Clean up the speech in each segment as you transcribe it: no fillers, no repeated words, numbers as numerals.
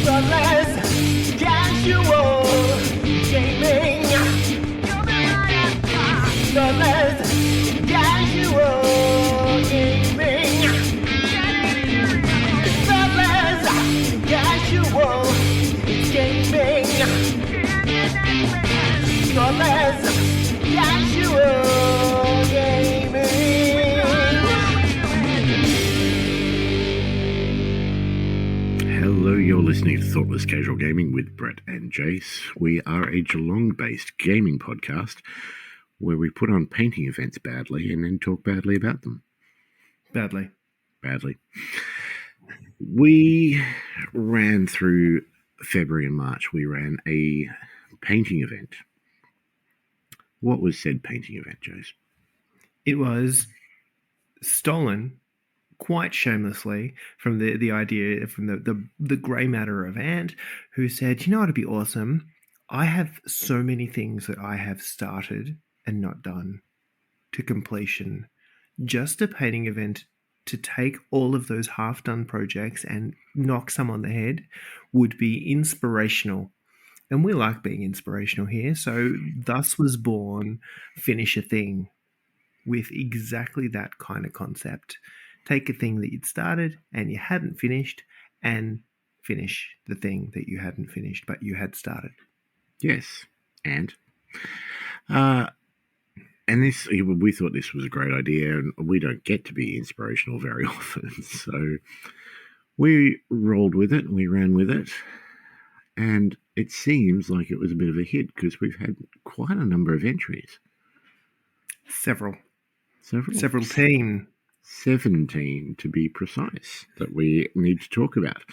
Thoughtless, casual gaming. Thoughtless, casual gaming. Thoughtless, casual gaming. Thoughtless, casual gaming. Hello, you're listening to Thoughtless Casual Gaming with Brett and Jace. We are a Geelong-based gaming podcast where we put on painting events badly and then talk badly about them. Badly. We ran through February and March. We ran a painting event. What was said painting event, Jace? It was stolen quite shamelessly from the idea from the grey matter of Ant, who said, you know what would be awesome? I have so many things that I have started and not done to completion. Just a painting event to take all of those half-done projects and knock some on the head would be inspirational. And we like being inspirational here, so thus was born Finish a Thing with exactly that kind of concept. Take a thing that you'd started and you hadn't finished and finish the thing that you hadn't finished but you had started. Yes, and this, we thought this was a great idea, and we don't get to be inspirational very often, so we rolled with it, we ran with it, and it seems like it was a bit of a hit because we've had quite a number of entries. Several 17 to be precise, that we need to talk about.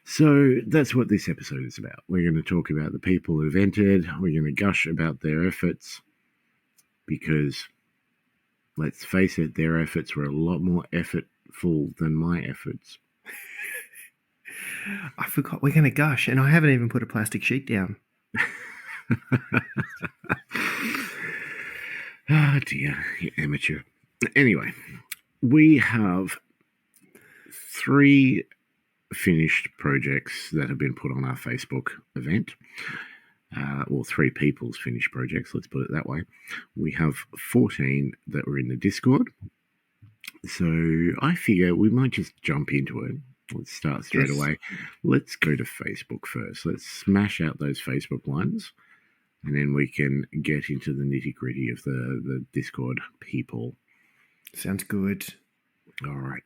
So that's what this episode is about. We're going to talk about the people who've entered. We're going to gush about their efforts because, let's face it, their efforts were a lot more effortful than my efforts. I forgot we're going to gush, and I haven't even put a plastic sheet down. Oh dear, you amateur. Anyway, we have 3 finished projects that have been put on our Facebook event. 3 people's finished projects, let's put it that way. We have 14 that were in the Discord. So I figure we might just jump into it. Let's start straight away. Let's go to Facebook first. Let's smash out those Facebook ones, and then we can get into the nitty-gritty of the Discord people. Sounds good. All right.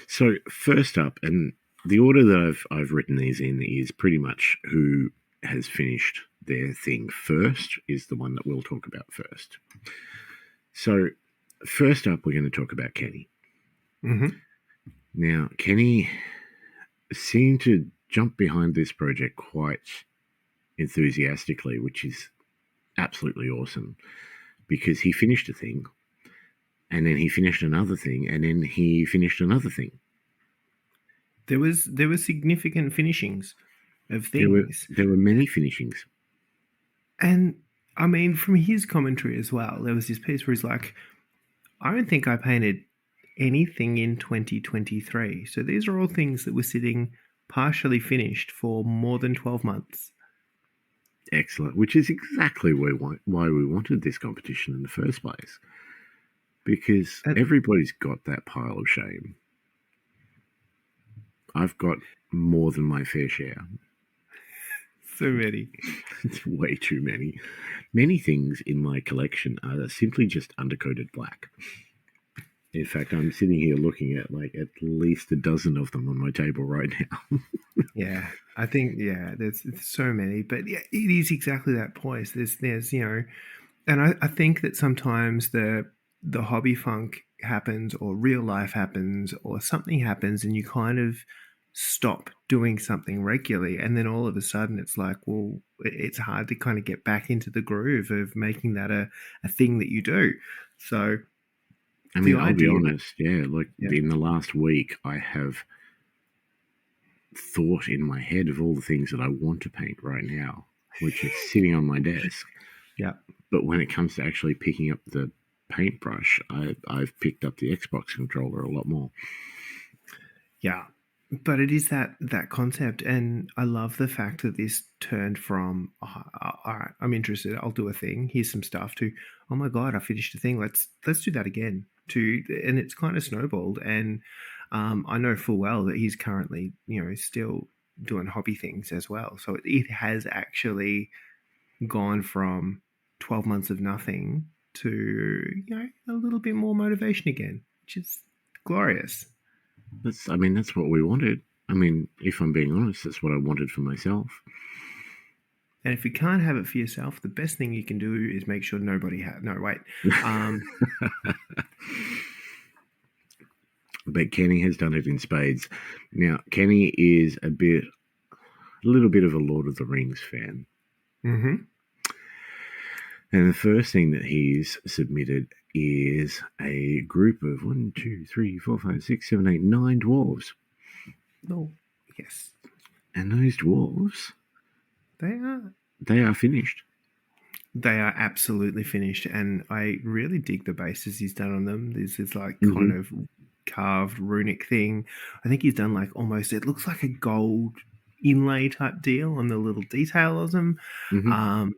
So first up, and the order that I've written these in is pretty much who has finished their thing first is the one that we'll talk about first. So first up, we're going to talk about Kenny. Mm-hmm. Now, Kenny seemed to jump behind this project quite enthusiastically, which is absolutely awesome, because he finished a thing, and then he finished another thing, and then he finished another thing. There were significant finishings of things. There were many finishings. And, I mean, from his commentary as well, there was this piece where he's like, I don't think I painted anything in 2023. So these are all things that were sitting partially finished for more than 12 months. Excellent, which is exactly why we wanted this competition in the first place. Because everybody's got that pile of shame. I've got more than my fair share. So many. It's way too many. Many things in my collection are simply just undercoated black. In fact, I'm sitting here looking at like at least a dozen of them on my table right now. Yeah, I think, there's so many. But yeah, it is exactly that point. There's and I think that sometimes the hobby funk happens or real life happens or something happens and you kind of stop doing something regularly, and then all of a sudden it's like, well, it's hard to kind of get back into the groove of making that a thing that you do. So I mean, I'll be honest, in the last week I have thought in my head of all the things that I want to paint right now, which is sitting on my desk. Yeah. But when it comes to actually picking up the paintbrush, I've picked up the Xbox controller a lot more. Yeah. But it is that concept, and I love the fact that this turned from all right, I'm interested, I'll do a thing. Here's some stuff to oh my god, I finished a thing. Let's do that again. To and it's kind of snowballed, and I know full well that he's currently still doing hobby things as well. So it has actually gone from 12 months of nothing to a little bit more motivation again, which is glorious. That's what we wanted. I mean, if I'm being honest, that's what I wanted for myself. And if you can't have it for yourself, the best thing you can do is make sure nobody has. No, wait. But Kenny has done it in spades. Now, Kenny is a little bit of a Lord of the Rings fan. Mm-hmm. And the first thing that he's submitted is a group of 1, 2, 3, 4, 5, 6, 7, 8, 9 dwarves. Oh, yes. And those dwarves, They are finished. They are absolutely finished, and I really dig the bases he's done on them. This is like Mhm. kind of carved runic thing. I think he's done like almost, it looks like a gold inlay type deal on the little detail of them. Mhm.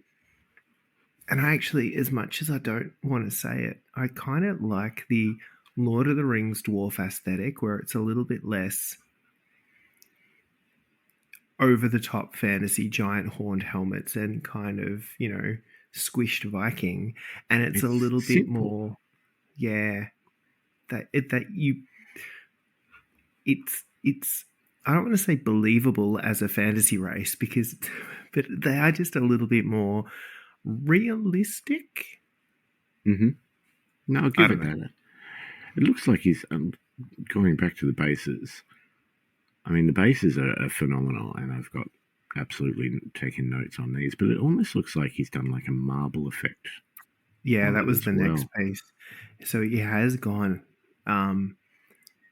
And I actually, as much as I don't want to say it, I kind of like the Lord of the Rings dwarf aesthetic, where it's a little bit less over the top fantasy, giant horned helmets and kind of, squished Viking. And it's a It's little bit simple. more, yeah, it's I don't want to say believable as a fantasy race but they are just a little bit more realistic. Mhm. No, I'll I give don't it know. that. It looks like he's going back to the bases. I mean, the bases are phenomenal, and I've got absolutely taken notes on these, but it almost looks like he's done like a marble effect Yeah, on that it was as the next well. piece. So it has gone. And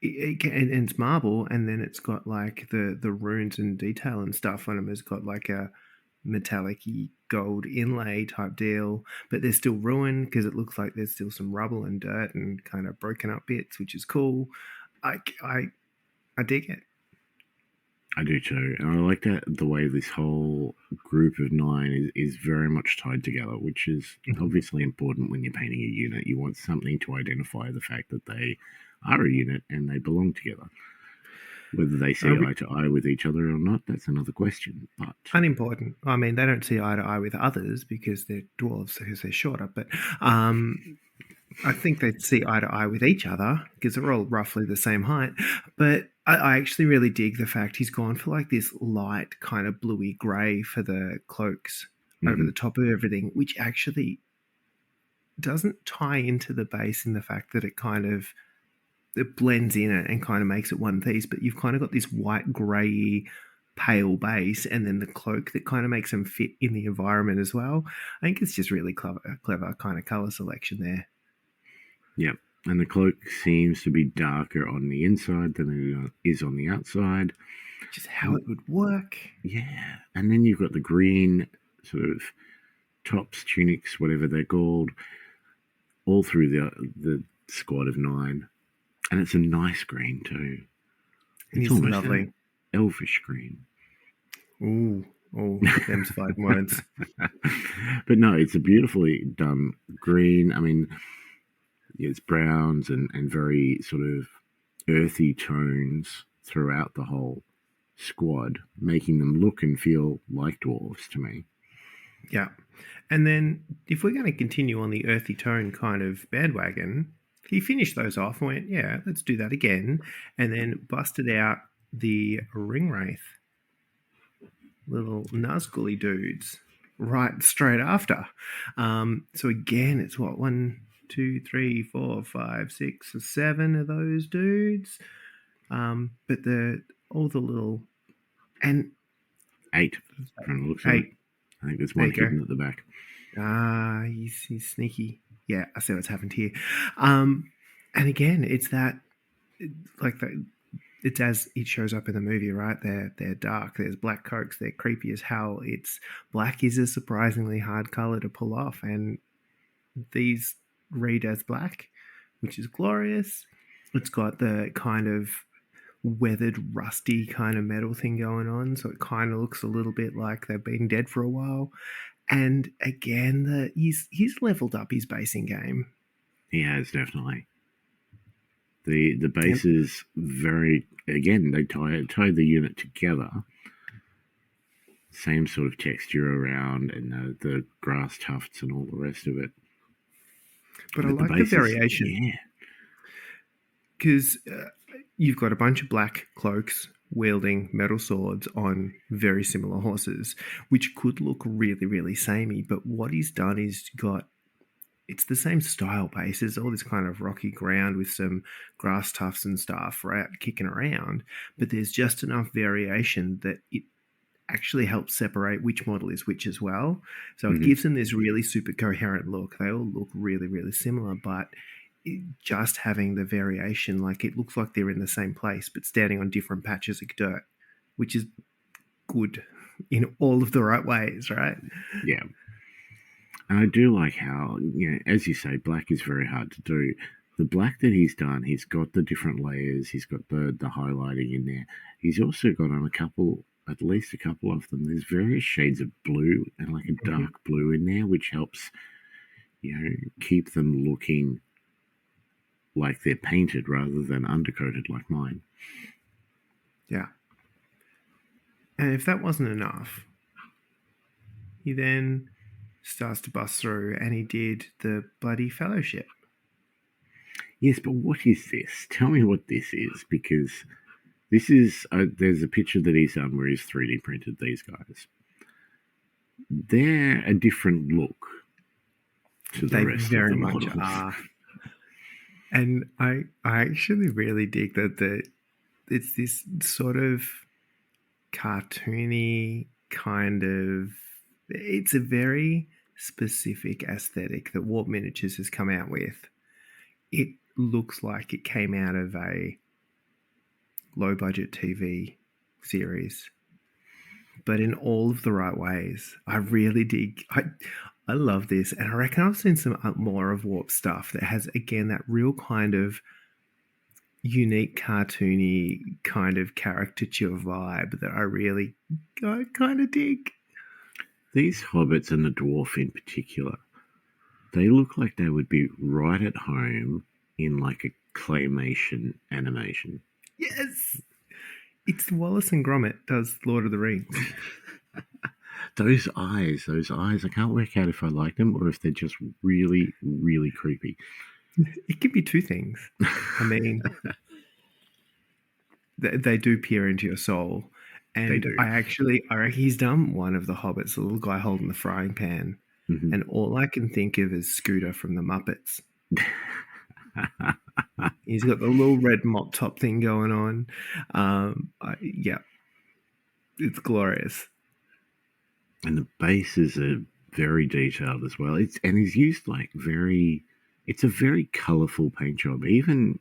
it's marble, and then it's got like the runes and detail and stuff on them. It's got like a metallic-y gold inlay type deal, but they're still ruined because it looks like there's still some rubble and dirt and kind of broken up bits, which is cool. I dig it. I do too, and I like that the way this whole group of 9 is very much tied together, which is obviously important when you're painting a unit. You want something to identify the fact that they are a unit and they belong together. Whether they see eye to eye with each other or not, that's another question. But Unimportant. I mean, they don't see eye to eye with others because they're dwarves, because they're shorter. But I think they'd see eye to eye with each other because they're all roughly the same height. But I actually really dig the fact he's gone for like this light kind of bluey grey for the cloaks over the top of everything, which actually doesn't tie into the base in the fact that it blends in it and kind of makes it one piece. But you've kind of got this white grey pale base and then the cloak that kind of makes them fit in the environment as well. I think it's just really clever kind of color selection there. yeah, and the cloak seems to be darker on the inside than it is on the outside. Just how it would work. Yeah, and then you've got the green sort of tops, tunics, whatever they're called, all through the squad of 9, and it's a nice green too. It's almost lovely. Elvish green. Ooh, them's 5 words. But no, it's a beautifully done green. I mean, it's browns and very sort of earthy tones throughout the whole squad, making them look and feel like dwarves to me. Yeah. And then if we're going to continue on the earthy tone kind of bandwagon, he finished those off and went, yeah, let's do that again. And then busted out the ring wraith. Little Nazgully dudes right straight after. So again, it's what, 1, 2, 3, 4, 5, 6, or 7 of those dudes. But all the little and 8 from the looks of 8. it. I think there's one hidden at the back. He's sneaky. Yeah, I see what's happened here. And again, it's that like that. It's as it shows up in the movie, right? They're dark. There's black coats. They're creepy as hell. Black is a surprisingly hard color to pull off, and these read as black, which is glorious. It's got the kind of weathered, rusty kind of metal thing going on. So it kind of looks a little bit like they've been dead for a while. And again, he's leveled up his basing game. He has, definitely. The base is very, again, they tie the unit together. Same sort of texture around, and the grass tufts and all the rest of it. But I like the variation. Because you've got a bunch of black cloaks wielding metal swords on very similar horses, which could look really, really samey. But what he's done is it's the same style base. There's all this kind of rocky ground with some grass tufts and stuff, right, kicking around. But there's just enough variation that it actually helps separate which model is which as well. So it gives them this really super coherent look. They all look really, really similar, but just having the variation, like it looks like they're in the same place but standing on different patches of dirt, which is good in all of the right ways, right? Yeah. And I do like how, as you say, black is very hard to do. The black that he's done, he's got the different layers, he's got the highlighting in there. He's also got on at least a couple of them, there's various shades of blue and like a dark blue in there, which helps, keep them looking like they're painted rather than undercoated like mine. Yeah. And if that wasn't enough, he then starts to bust through and he did the bloody fellowship. Yes, but what is this? Tell me what this is, because this is, there's a picture that he's done where he's 3D printed these guys. They're a different look to the rest of the models. They very much are. And I actually really dig that it's this sort of cartoony kind of, it's a very specific aesthetic that Warp Miniatures has come out with. It looks like it came out of a low-budget TV series, but in all of the right ways. I really dig. I love this, and I reckon I've seen some more of Warp stuff that has, again, that real kind of unique, cartoony kind of caricature vibe that I kind of dig. These hobbits and the dwarf in particular, they look like they would be right at home in like a claymation animation. Yes! It's Wallace and Gromit does Lord of the Rings. Those eyes, I can't work out if I like them or if they're just really, really creepy. It could be two things. I mean, they do peer into your soul. And they do. I reckon he's done one of the hobbits, the little guy holding the frying pan. Mm-hmm. And all I can think of is Scooter from the Muppets. He's got the little red mop top thing going on. Yeah, it's glorious. And the bases are very detailed as well. He's used it's a very colourful paint job, even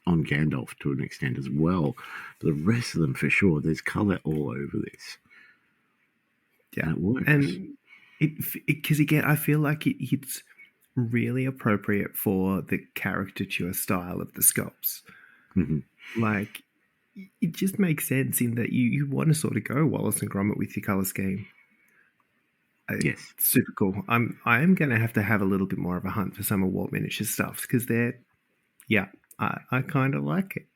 on Gandalf to an extent as well. The rest of them, for sure, there's colour all over this. Yeah, and it works. And because again, I feel like it's really appropriate for the caricature style of the sculpts. Mm-hmm. Like, it just makes sense in that you want to sort of go Wallace and Gromit with your colour scheme. Yes. Super cool. I am going to have a little bit more of a hunt for some of Warp Miniatures stuff because I kind of like it.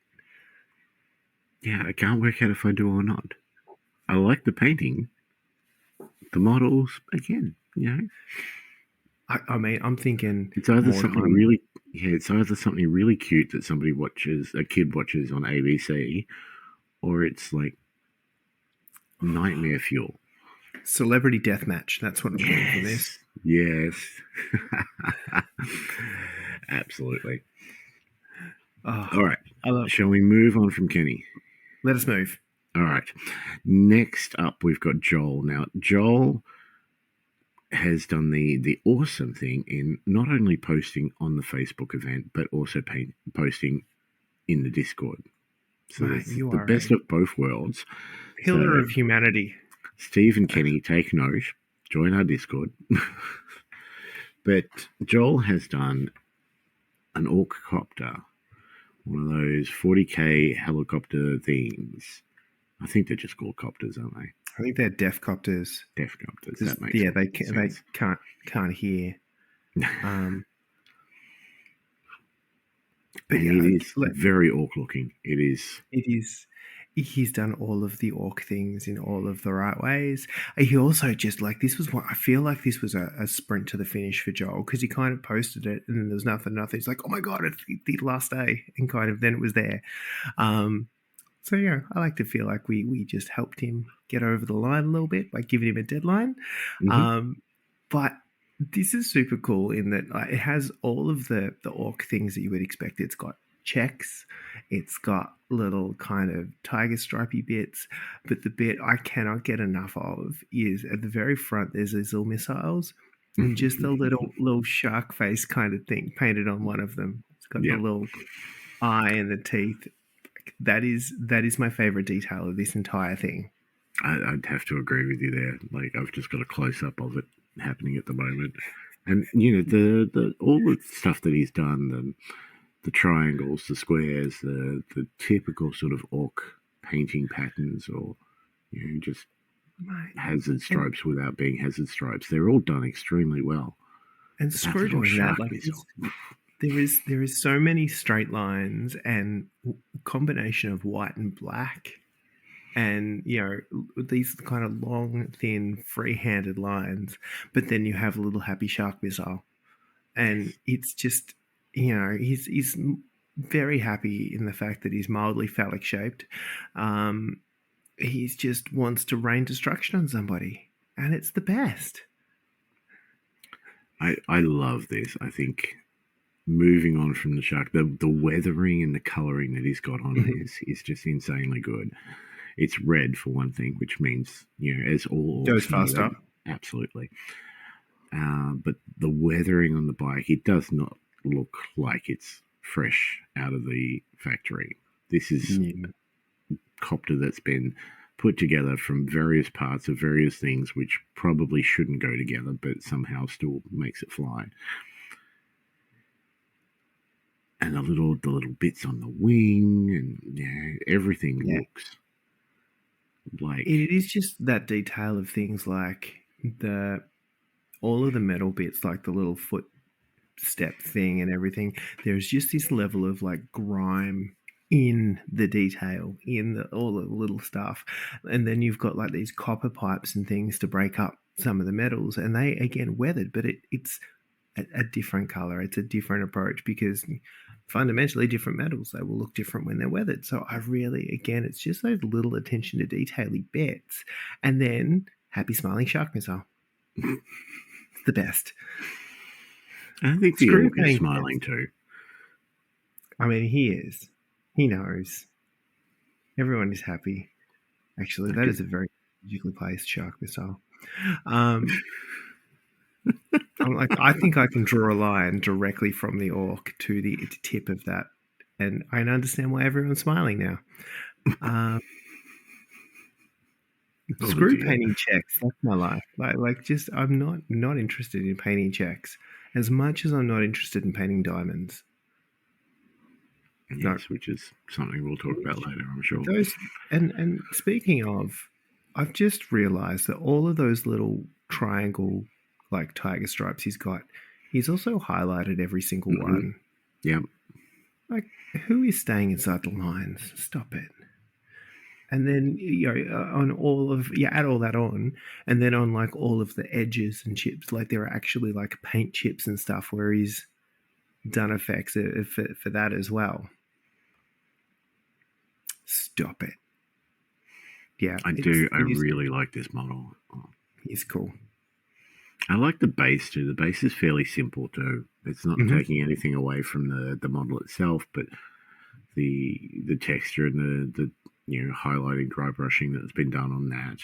Yeah, I can't work out if I do or not. I like the painting. The models, again, I mean, I'm thinking it's either something really cute that a kid watches on ABC, or it's like nightmare fuel. Celebrity Deathmatch. That's what I'm getting from this. Yes. Absolutely. Oh, all right. Shall we move on from Kenny? Let us move. All right. Next up, we've got Joel. Now, Joel has done the awesome thing in not only posting on the Facebook event, but also posting in the Discord. So Mate, it's the best of both worlds. Pillar of humanity. Steve and Kenny, take note. Join our Discord. But Joel has done an orc copter one of those 40k helicopter things. I think they're just called copters, aren't they? I think they're deaf copters. Deaf copters. That makes Yeah, they sense. can't hear. But it is very orc looking. It is. It is. He's done all of the orc things in all of the right ways. He also just like this was what I feel like this was a sprint to the finish for Joel, because he kind of posted it and then there was nothing. He's like, oh my god, it's the last day, and kind of then it was there. So yeah, I like to feel like we just helped him get over the line a little bit by giving him a deadline. But this is super cool in that it has all of the orc things that you would expect. It's got checks, it's got little kind of tiger stripey bits, but the bit I cannot get enough of is at the very front there's these little missiles and just a little shark face kind of thing painted on one of them. It's got the little eye and the teeth. That is my favorite detail of this entire thing. I'd have to agree with you there. Like, I've just got a close up of it happening at the moment, and you know the all the stuff that he's done, the triangles, the squares, the typical sort of orc painting patterns, or you know just hazard stripes without being hazard stripes. They're all done extremely well. And screw doing that, like there is so many straight lines and combination of white and black. And, you know, these kind of long, thin, free-handed lines. But then you have a little happy shark missile. And it's just, you know, he's very happy in the fact that he's mildly phallic-shaped. He just wants to rain destruction on somebody. And it's the best. I love this. I think moving on from the shark, the weathering and the colouring that he's got on it is just insanely good. It's red for one thing, which means, you know, as all goes faster. Absolutely. But the weathering on the bike, it does not look like it's fresh out of the factory. This is a copter that's been put together from various parts of various things, which probably shouldn't go together, but somehow still makes it fly. And the little bits on the wing, and everything looks like it is just that detail of things like all of the metal bits, like the little footstep thing and everything. There's just this level of like grime in the detail, in all the little stuff, and then you've got like these copper pipes and things to break up some of the metals, and they again weathered, but it's a different color. It's a different approach because fundamentally different metals, they will look different when they're weathered. So I really, again, it's just those little attention to detail-y bits. And then happy smiling shark missile. It's the best. I think the orc is smiling too. I mean, he is. He knows. Everyone is happy. Actually, that is a very strategically placed shark missile. I'm like, I think I can draw a line directly from the orc to the tip of that, and I understand why everyone's smiling now. Screw painting checks. That's my life. Like, just I'm not interested in painting checks as much as I'm not interested in painting diamonds. Yes, which is something we'll talk about later, I'm sure. And speaking of, I've just realised that all of those little triangle like tiger stripes he's also highlighted every single one. Yeah. Like, who is staying inside the lines? Stop it. And then, you know, on add all that on, and then on like all of the edges and chips, like there are actually like paint chips and stuff where he's done effects for that as well. Stop it. Yeah. I really like this model. He's cool. I like the base too. The base is fairly simple too. It's not taking anything away from the model itself, but the texture and the you know highlighting, dry brushing that's been done on that.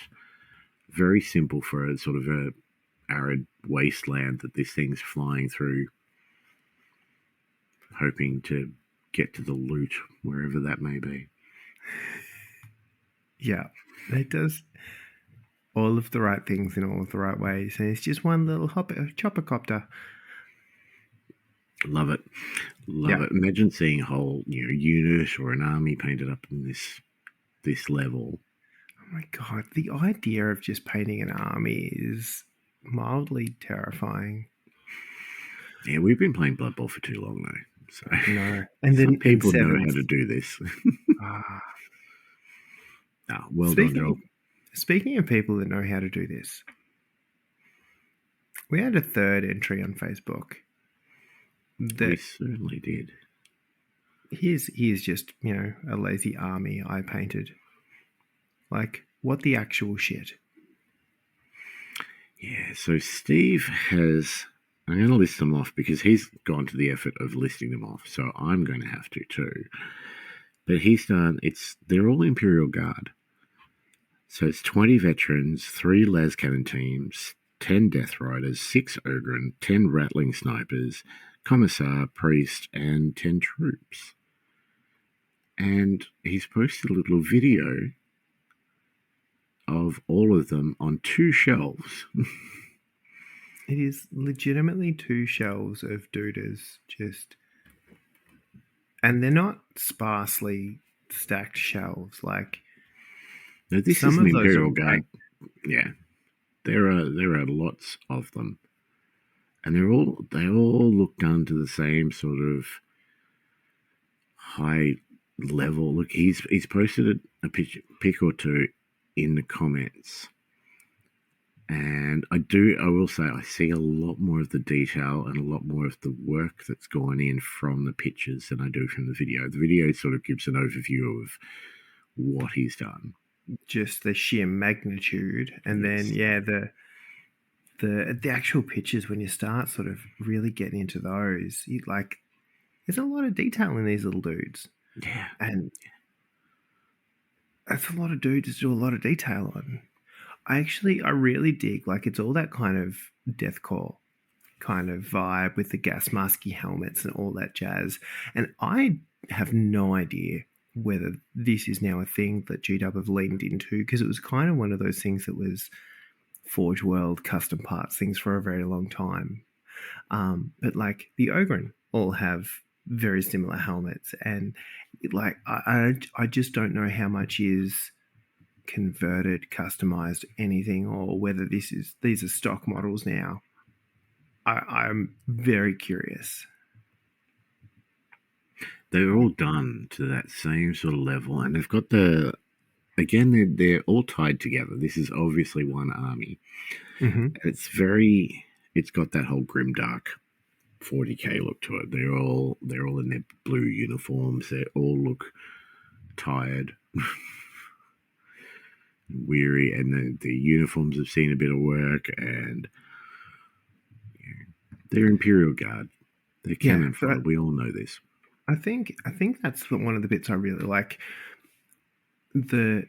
Very simple for a sort of a arid wasteland that this thing's flying through, hoping to get to the loot wherever that may be. Yeah, it does all of the right things in all of the right ways, and it's just one little chopper copter. Love it. Love Yeah. it. Imagine seeing a whole, unit or an army painted up in this level. Oh my god, the idea of just painting an army is mildly terrifying. Yeah, we've been playing Blood Bowl for too long though. So No, and some then in people know how sevens. to do this. Ah, Well done, Joel. speaking of people that know how to do this, we had a third entry on Facebook. We That certainly did. here's just a lazy army I painted. Like, what the actual shit? Yeah, so Steve has. I'm going to list them off because he's gone to the effort of listing them off, so I'm going to have to too. But he's done. They're all Imperial Guard. So it's 20 veterans, 3 las cannon teams, 10 Death Riders, 6 Ogryn, 10 Rattling Snipers, Commissar, Priest, and 10 troops. And he's posted a little video of all of them on 2 shelves. It is legitimately 2 shelves of dooders, and they're not sparsely stacked shelves. Like, Now this some is an of those Imperial are Guard. Yeah, there are lots of them, and they all look done to the same sort of high level. Look, he's posted a pic or two in the comments, and I will say I see a lot more of the detail and a lot more of the work that's gone in from the pictures than I do from the video. The video sort of gives an overview of what he's done. just the sheer magnitude, and Yes. then the actual pictures, when you start sort of really getting into those, there's a lot of detail in these little dudes. Yeah. And that's a lot of dudes to do a lot of detail on. I really dig, like, it's all that kind of deathcore kind of vibe with the gas masky helmets and all that jazz. And I have no idea whether this is now a thing that GW have leaned into, because it was kind of one of those things that was Forge World custom parts things for a very long time. But like the Ogryn all have very similar helmets, and like I just don't know how much is converted, customized, anything, or whether these are stock models now. I'm very curious. They're all done to that same sort of level, and they've got they're all tied together. This is obviously one army. Mm-hmm. It's got that whole grimdark 40k look to it. They're all in their blue uniforms. They all look tired, weary, and the uniforms have seen a bit of work, and they're Imperial Guard. They're cannon fodder. We all know this. I think that's one of the bits I really like. The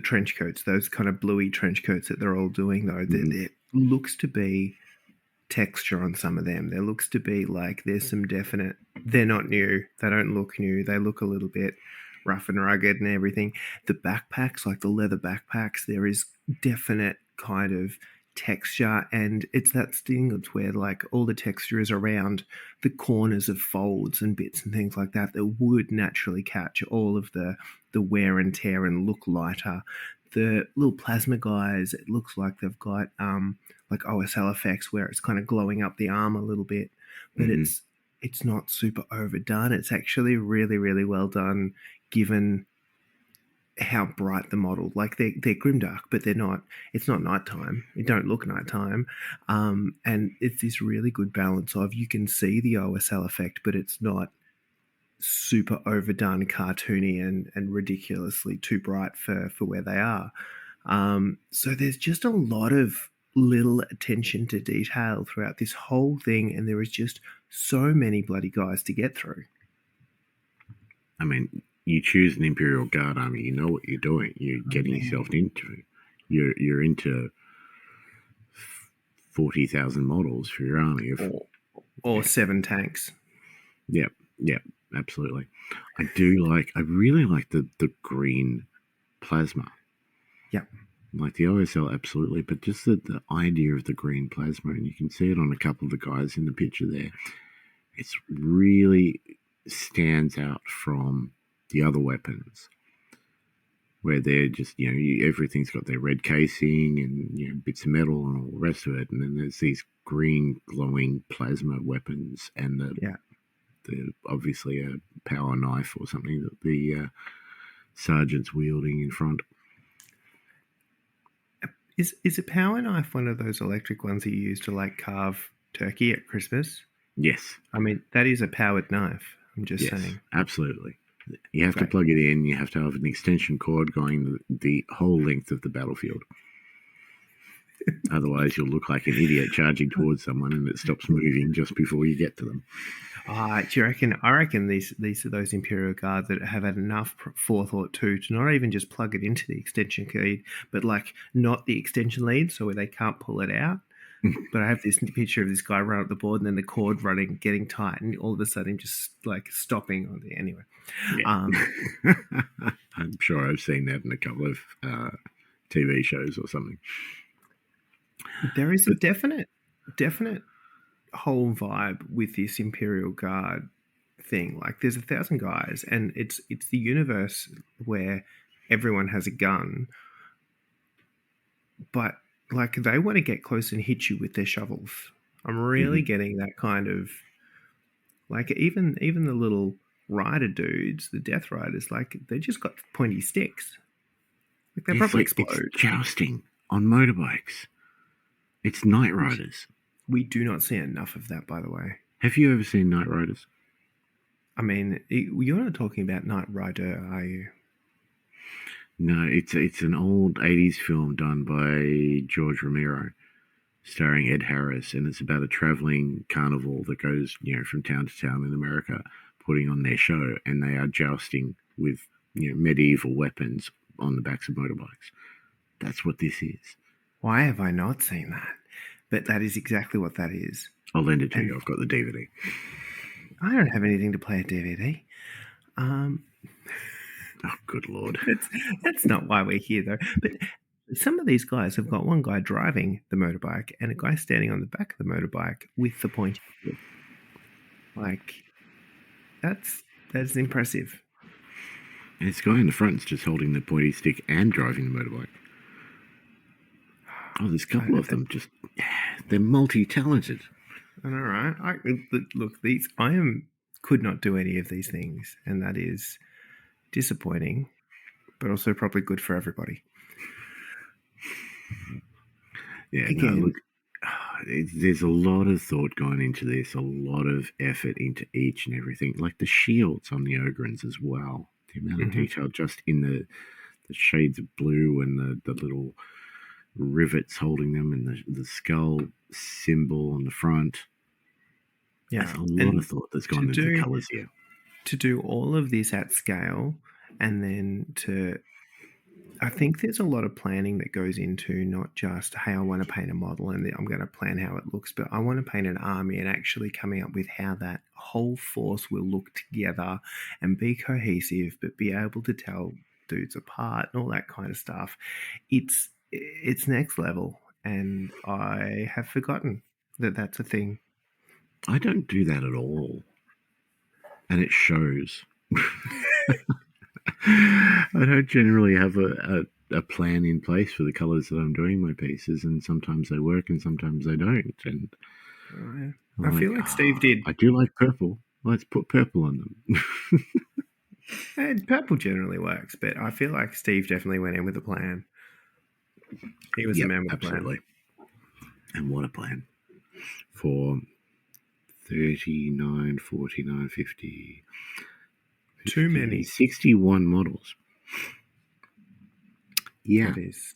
trench coats, those kind of bluey trench coats that they're all doing, though, there looks to be texture on some of them. There looks to be like there's some definite. They're not new. They don't look new. They look a little bit rough and rugged and everything. The backpacks, like the leather backpacks, there is definite kind of texture, and it's that thing that's where like all the texture is around the corners of folds and bits and things like that would naturally catch all of the wear and tear and look lighter. The little plasma guys, it looks like they've got like OSL effects where it's kind of glowing up the arm a little bit, but it's not super overdone. It's actually really, really well done given how bright the model, like they're grimdark, but they're not. It's not nighttime. It don't look nighttime, and it's this really good balance of you can see the OSL effect, but it's not super overdone, cartoony, and ridiculously too bright for where they are. So there's just a lot of little attention to detail throughout this whole thing, and there is just so many bloody guys to get through. I mean, you choose an Imperial Guard army, you know what you're doing. You're getting yourself into. You're into 40,000 models for your army or 7 tanks. Yep, absolutely. I really like the green plasma. Yep. Like the OSL, absolutely, but just the idea of the green plasma, and you can see it on a couple of the guys in the picture there. It's really stands out from the other weapons, where they're just, everything's got their red casing and, bits of metal and all the rest of it. And then there's these green glowing plasma weapons and the obviously a power knife or something that the sergeant's wielding in front. Is a power knife one of those electric ones that you use to like carve turkey at Christmas? Yes. I mean, that is a powered knife. I'm just saying. Absolutely. You have to plug it in. You have to have an extension cord going the whole length of the battlefield. Otherwise, you'll look like an idiot charging towards someone and it stops moving just before you get to them. Do you reckon? I reckon these are those Imperial Guards that have had enough forethought to not even just plug it into the extension lead, but like not the extension lead, so where they can't pull it out. But I have this picture of this guy run up the board and then the cord running, getting tight, and all of a sudden just like stopping on the anyway. Yeah. I'm sure I've seen that in a couple of TV shows or something. There is a definite whole vibe with this Imperial Guard thing. Like there's 1,000 guys and it's the universe where everyone has a gun, but like they want to get close and hit you with their shovels. I'm really getting that kind of like even the little rider dudes, the death riders, like they just got pointy sticks. Like they probably explode. It's jousting on motorbikes. It's Night Riders. We do not see enough of that, by the way. Have you ever seen Night Riders? I mean, you're not talking about Night Rider, are you? No, it's an old 80s film done by George Romero, starring Ed Harris, and it's about a traveling carnival that goes, from town to town in America, putting on their show, and they are jousting with, medieval weapons on the backs of motorbikes. That's what this is. Why have I not seen that? But that is exactly what that is. I'll lend it to you. I've got the DVD. I don't have anything to play a DVD. Oh, good Lord. That's not why we're here, though. But some of these guys have got one guy driving the motorbike and a guy standing on the back of the motorbike with the pointy stick. Like, that's impressive. And this guy in the front's just holding the pointy stick and driving the motorbike. Oh, there's a couple of them. Just they're multi-talented. All right. Look, could not do any of these things, and that is disappointing, but also probably good for everybody. Yeah, again, there's a lot of thought going into this, a lot of effort into each and everything. Like the shields on the Ogrins as well. The amount of detail just in the shades of blue and the little rivets holding them and the skull symbol on the front. Yeah, there's a lot of thought that's gone into the colours here. To do all of this at scale, and then I think there's a lot of planning that goes into not just, hey, I want to paint a model and I'm going to plan how it looks, but I want to paint an army and actually coming up with how that whole force will look together and be cohesive, but be able to tell dudes apart and all that kind of stuff. It's next level, and I have forgotten that that's a thing. I don't do that at all, and it shows. I don't generally have a plan in place for the colours that I'm doing my pieces, and sometimes they work and sometimes they don't. And I feel like Steve did. I do like purple. Let's put purple on them. And purple generally works, but I feel like Steve definitely went in with a plan. He was the man with a plan. Absolutely. And what a plan. For 39, 49, 50... Too many. 61 models. Yeah. That is.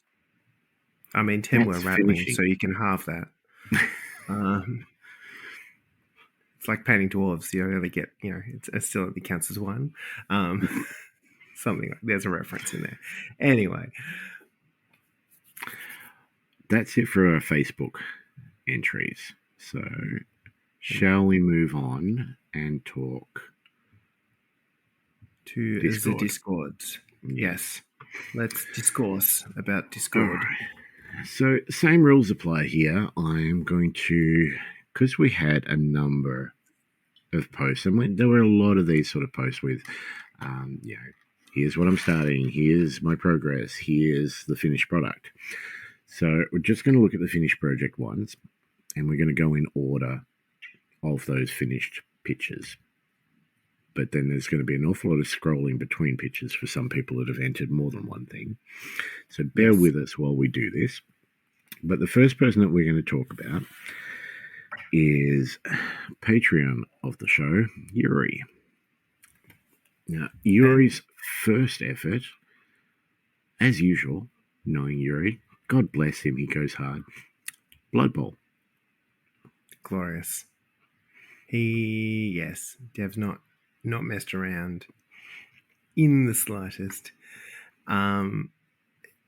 I mean, 10 were rattling, so you can halve that. It's like painting dwarves. You only get, it still counts as one. Something like, there's a reference in there. Anyway. That's it for our Facebook entries. So, shall we move on and talk to the Discords? Yes. Let's discourse about Discord. Right. So, same rules apply here. I'm going to, because we had a number of posts, and there were a lot of these sort of posts with, here's what I'm starting, here's my progress, here's the finished product. So we're just going to look at the finished project ones, and we're going to go in order of those finished pictures. But then there's going to be an awful lot of scrolling between pictures for some people that have entered more than one thing. So bear with us while we do this. But the first person that we're going to talk about is Patreon of the show, Yuri. Now, Yuri's first effort, as usual, knowing Yuri, God bless him, he goes hard. Blood Bowl. Glorious. Dev's not messed around in the slightest.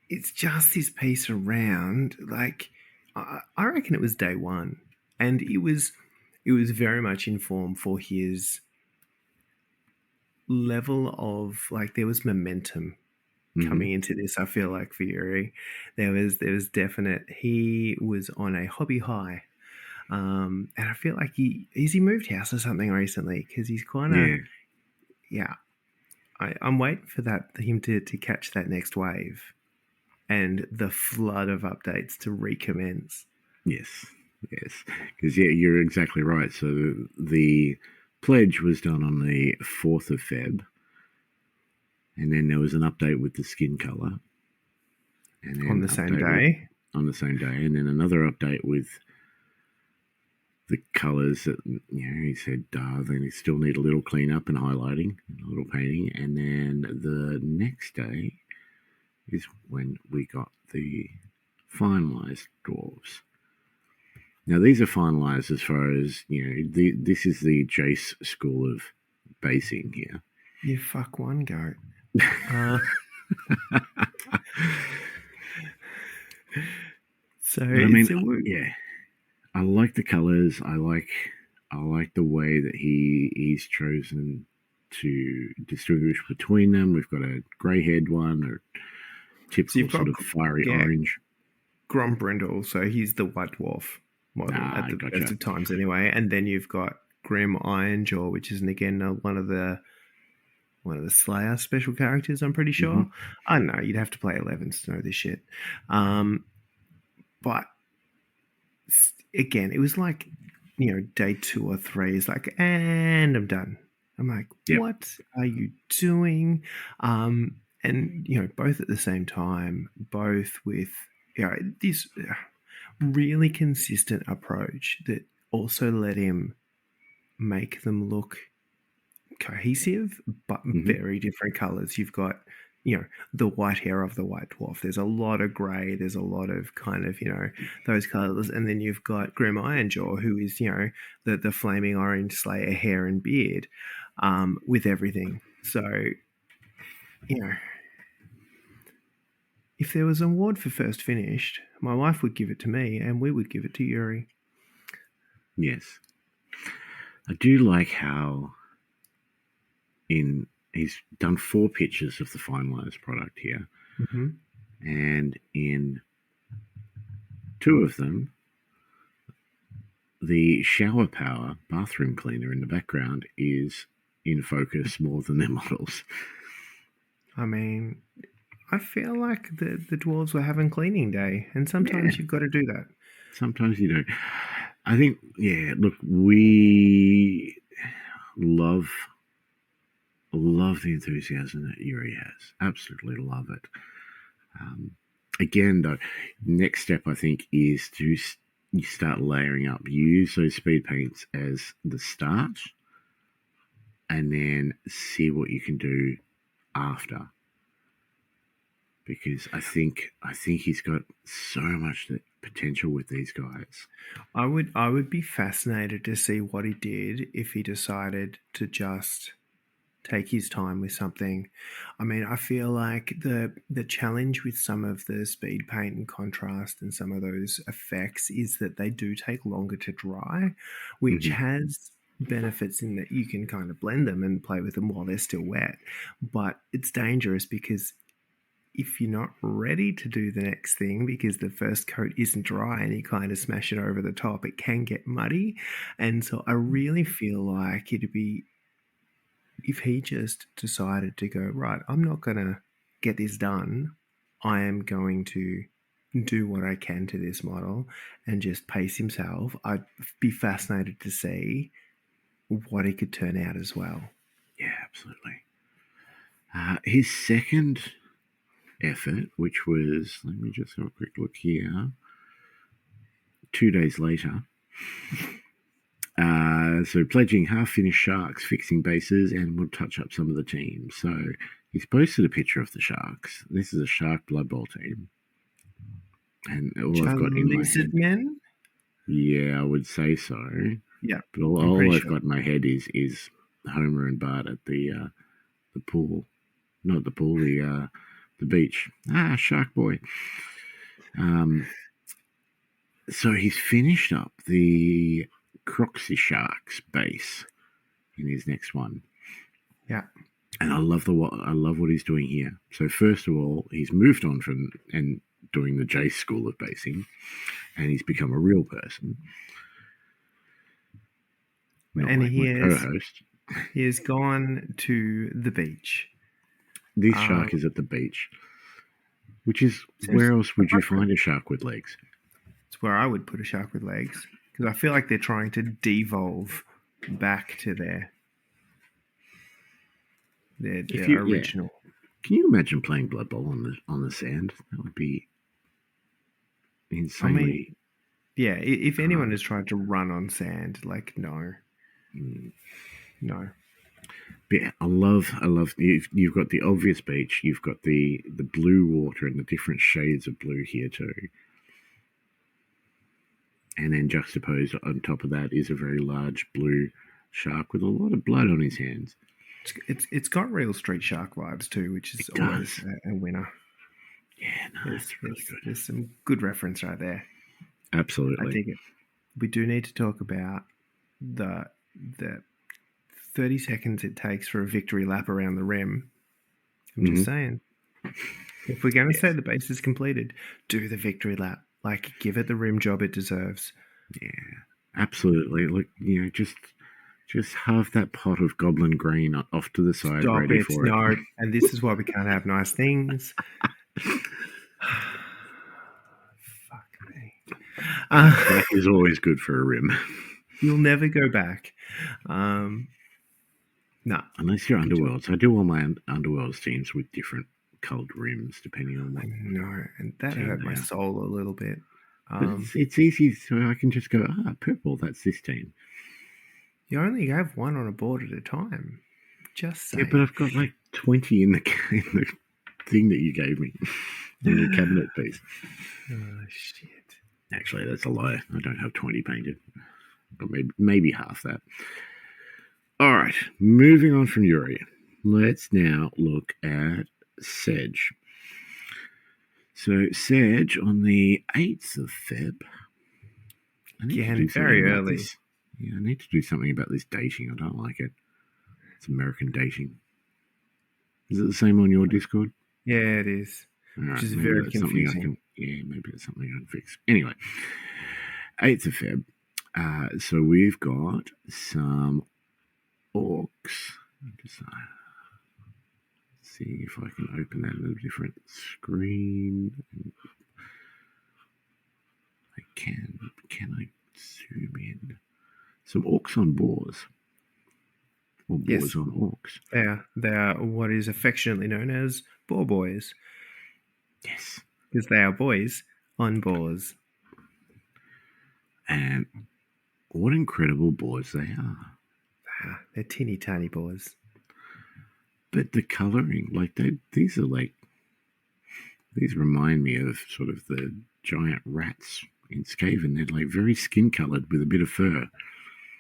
It's just this piece around, like, I reckon it was day one, and it was very much in form for his level of, like, there was momentum coming into this. I feel like for Yuri, there was definite. He was on a hobby high, and I feel like he moved house or something recently, because he's kind of I'm waiting for him to catch that next wave, and the flood of updates to recommence. Yes, because you're exactly right. So the pledge was done on the 4th of Feb. And then there was an update with the skin color. And then on the same day? On the same day. And then another update with the colors that, he said, they still need a little cleanup and highlighting, and a little painting. And then the next day is when we got the finalized dwarves. Now, these are finalized as far as, this is the Jace school of basing here. You fuck one goat. So I like the colors. I like the way that he's chosen to distinguish between them. We've got a grey-haired one, or typical sort of fiery orange. Grombrindle, so he's the White Dwarf model at the best of times, anyway. And then you've got Grim Ironjaw, which is again one of the Slayer special characters, I'm pretty sure. I don't know, you'd have to play 11s to know this shit. But again, it was like, day 2 or 3 is like, and I'm done. I'm like, What are you doing? And, both at the same time, both with, this really consistent approach that also let him make them look cohesive, but very different colors. You've got, the white hair of the White Dwarf. There's a lot of grey. There's a lot of kind of, those colors. And then you've got Grim Ironjaw, who is, the flaming orange Slayer hair and beard, with everything. So, if there was an award for first finished, my wife would give it to me, and we would give it to Yuri. Yes. I do like how he's done 4 pictures of the finalized product here. And in 2 of them, the shower power bathroom cleaner in the background is in focus more than their models. I mean, I feel like the dwarves were having cleaning day, and sometimes you've got to do that. Sometimes you do. I think, look, we love the enthusiasm that Yuri has. Absolutely love it. Again, though, next step, I think, is to you start layering up. You use those speed paints as the start, and then see what you can do after. Because I think he's got so much potential with these guys. I would be fascinated to see what he did if he decided to just take his time with something. I mean, I feel like the challenge with some of the speed paint and contrast and some of those effects is that they do take longer to dry, which has benefits in that you can kind of blend them and play with them while they're still wet. But it's dangerous because if you're not ready to do the next thing because the first coat isn't dry and you kind of smash it over the top, it can get muddy. And so I really feel like it'd be, if he just decided to go, right, I'm not going to get this done. I am going to do what I can to this model and just pace himself. I'd be fascinated to see what it could turn out as well. Yeah, absolutely. His second effort, which was, let me just have a quick look here, 2 days later. So pledging half-finished sharks, fixing bases, and will touch up some of the teams. So he's posted a picture of the sharks. This is a shark Blood Bowl team. And all I've got in my head... Men? Yeah, I would say so. Yeah. But all I've got in my head is Homer and Bart at the pool. Not the pool, the beach. Shark Boy. So he's finished up the Croxy Sharks base in his next one. Yeah. And I love what he's doing here. So first of all, he's moved on from and doing the Jace school of basing, and he's become a real person. Not and like my co-host. He has gone to the beach. This shark is at the beach, which is where else would you find a shark with legs? It's where I would put a shark with legs, because I feel like they're trying to devolve back to their original. Yeah. Can you imagine playing Blood Bowl on the sand? That would be insanely. If anyone has tried to run on sand, like no. But yeah, I love. You've got the obvious beach. You've got the blue water and the different shades of blue here too. And then juxtaposed on top of that is a very large blue shark with a lot of blood on his hands. It's got real Street Shark vibes too, which is always a winner. Yeah, no, it's really good. There's some good reference right there. Absolutely. I dig it. We do need to talk about the 30 seconds it takes for a victory lap around the rim. I'm just saying. If we're going to say the base is completed, do the victory lap. Like, give it the rim job it deserves. Yeah, absolutely. Look, just have that pot of goblin green off to the side, ready for it. No, and this is why we can't have nice things. Fuck me. That is always good for a rim. You'll never go back. No. Unless you're Underworlds. I do all my Underworlds teams with different coloured rims, depending on what. No, and that hurt my soul a little bit. It's easy, so I can just go, purple, that's this team. You only have one on a board at a time. Just saying. Yeah, but I've got like 20 in the thing that you gave me. In your cabinet piece. Oh, shit. Actually, that's a lie. I don't have 20 painted. Or maybe half that. All right, moving on from Yuri. Let's now look at Sedge. So Sedge on the 8th of Feb. Again, very early. Yeah, I need to do something about this dating. I don't like it. It's American dating. Is it the same on your Discord? Yeah, it is. Right, which is very confusing. Maybe it's something I can fix. Anyway, 8th of Feb. So we've got some orcs. Just see if I can open that in a different screen. I can. Can I zoom in? Some orcs on boars. Or boars on orcs. They are what is affectionately known as boar boys. Yes. Because they are boys on boars. And what incredible boars they are. They're teeny tiny boars. But the colouring, these remind me of sort of the giant rats in Skaven. They're like very skin coloured with a bit of fur.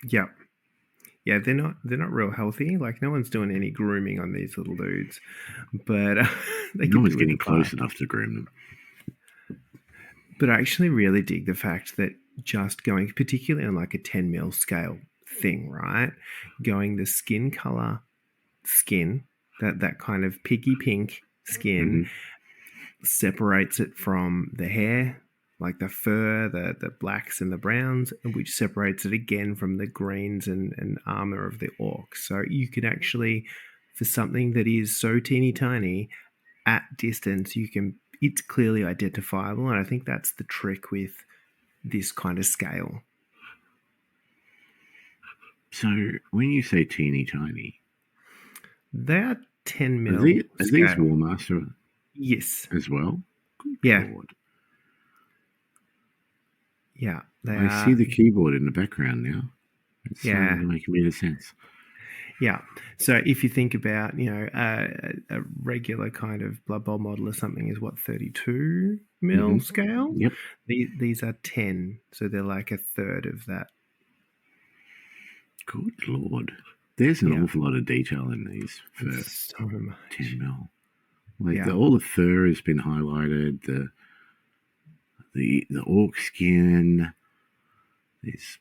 Yep. Yeah, they're not real healthy. Like, no one's doing any grooming on these little dudes. But no one's getting close enough to groom them. But I actually really dig the fact that just going, particularly on like a 10 mil scale thing, right? Going the skin color, that kind of piggy pink skin, separates it from the hair, like the fur, the blacks and the browns, which separates it again from the greens and armor of the orc. So you can actually, for something that is so teeny tiny, at distance, it's clearly identifiable. And I think that's the trick with this kind of scale. So when you say teeny tiny, They are 10 mil are these scale. Warmaster Yes. as well? Good Yeah. Lord. Yeah. They I are. see the keyboard in the background now. It's Yeah. starting to make a bit of sense. Yeah. So if you think about, a regular kind of Blood Bowl model or something is what, 32 mil scale? Yep. These are 10. So they're like a third of that. Good Lord. There's an Yeah. awful lot of detail in these for So much. 10 mil. Like Yeah. all the fur has been highlighted, the orc skin, there's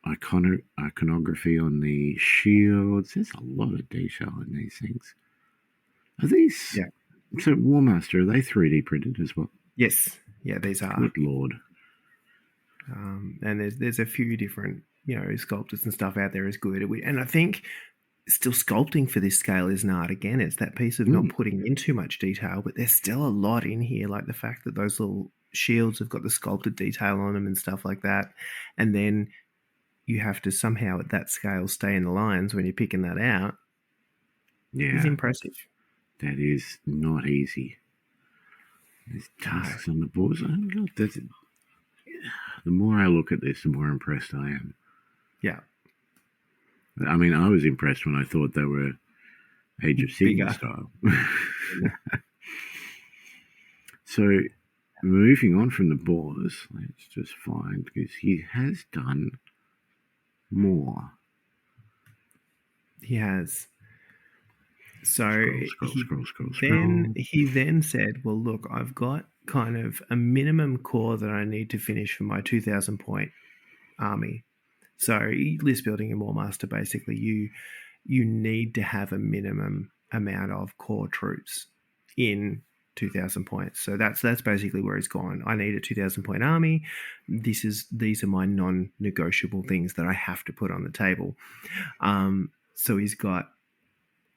iconography on the shields. There's a lot of detail in these things. Are these? Yeah. So Warmaster, are they 3D printed as well? Yes. Yeah, these are. Good Lord. And there's a few different, sculptors and stuff out there is good. And I think still sculpting for this scale is an art. Again, it's that piece of not putting in too much detail, but there's still a lot in here, like the fact that those little shields have got the sculpted detail on them and stuff like that. And then you have to somehow at that scale stay in the lines when you're picking that out. Yeah. It's impressive. That is not easy. There's tusks on the boards. The more I look at this, the more impressed I am. Yeah. I mean, I was impressed when I thought they were Age of Sigmar style. So, moving on from the boars, let's just find, because he has done more. He has. So scroll. He then said, well, look, I've got kind of a minimum core that I need to finish for my 2,000 point army. So list building in Warmaster, basically, you need to have a minimum amount of core troops in 2,000 points. So that's basically where he's gone. I need a 2,000 point army. These are my non-negotiable things that I have to put on the table. So he's got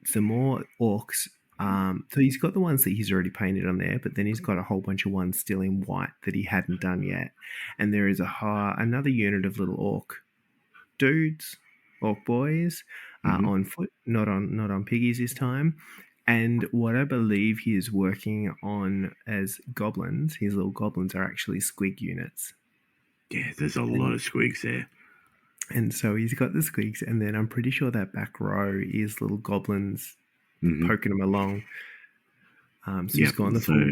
some more orcs. So he's got the ones that he's already painted on there, but then he's got a whole bunch of ones still in white that he hadn't done yet. And there is another unit of little orc dudes, orc boys, on foot, not on piggies this time. And what I believe he is working on as goblins, his little goblins are actually squig units. Yeah, there's a lot of squigs there. And so he's got the squigs, and then I'm pretty sure that back row is little goblins poking them along. So he's gone the full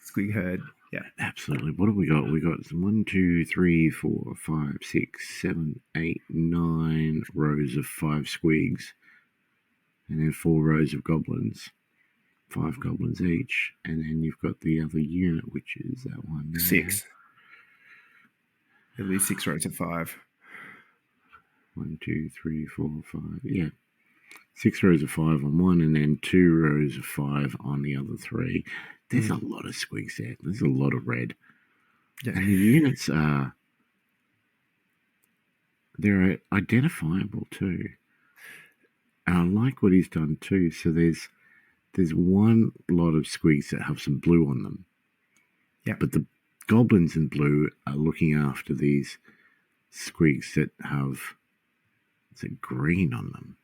squig herd. Yeah, absolutely. What have we got? We got 1, 2, 3, 4, 5, 6, 7, 8, 9 rows of 5 squigs, and then 4 rows of goblins, 5 goblins each, and then you've got the other unit, which is that one there. 6. At least 6 rows of 5. 1, 2, 3, 4, 5. Yeah. 6 rows of 5 on one, and then 2 rows of 5 on the other 3. There's a lot of squigs there. There's a lot of red. Yeah. And the units they're identifiable too. And I like what he's done too. So there's one lot of squigs that have some blue on them. Yeah. But the goblins in blue are looking after these squigs that have green on them.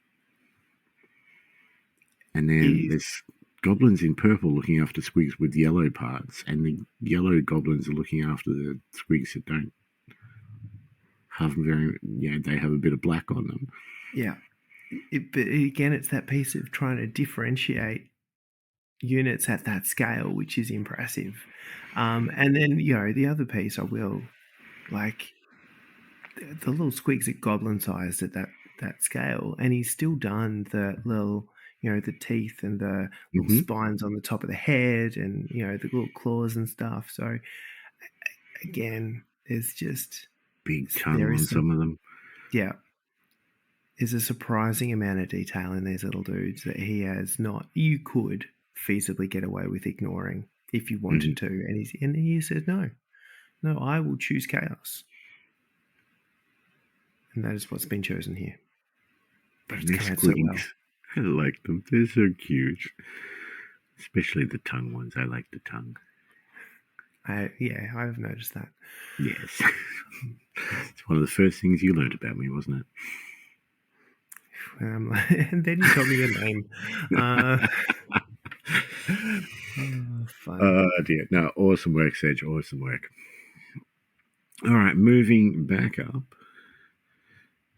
And then there's goblins in purple looking after squigs with yellow parts, and the yellow goblins are looking after the squigs that don't have they have a bit of black on them. Yeah. But again, it's that piece of trying to differentiate units at that scale, which is impressive. And then, the other piece I will, like, the little squigs at goblin sized at that scale, and he's still done the little, the teeth and the little spines on the top of the head, and the little claws and stuff. So again, there's just big tongue on some of them. Yeah, there's a surprising amount of detail in these little dudes that he has not. You could feasibly get away with ignoring if you wanted to. And he says, no, I will choose chaos. And that is what's been chosen here. But it's come out so well. I like them. They're so cute. Especially the tongue ones. I like the tongue. I've noticed that. Yes. It's one of the first things you learned about me, wasn't it? And then you told me your name. Fun. Oh, dear. No, awesome work, Sedge. Awesome work. All right, moving back up.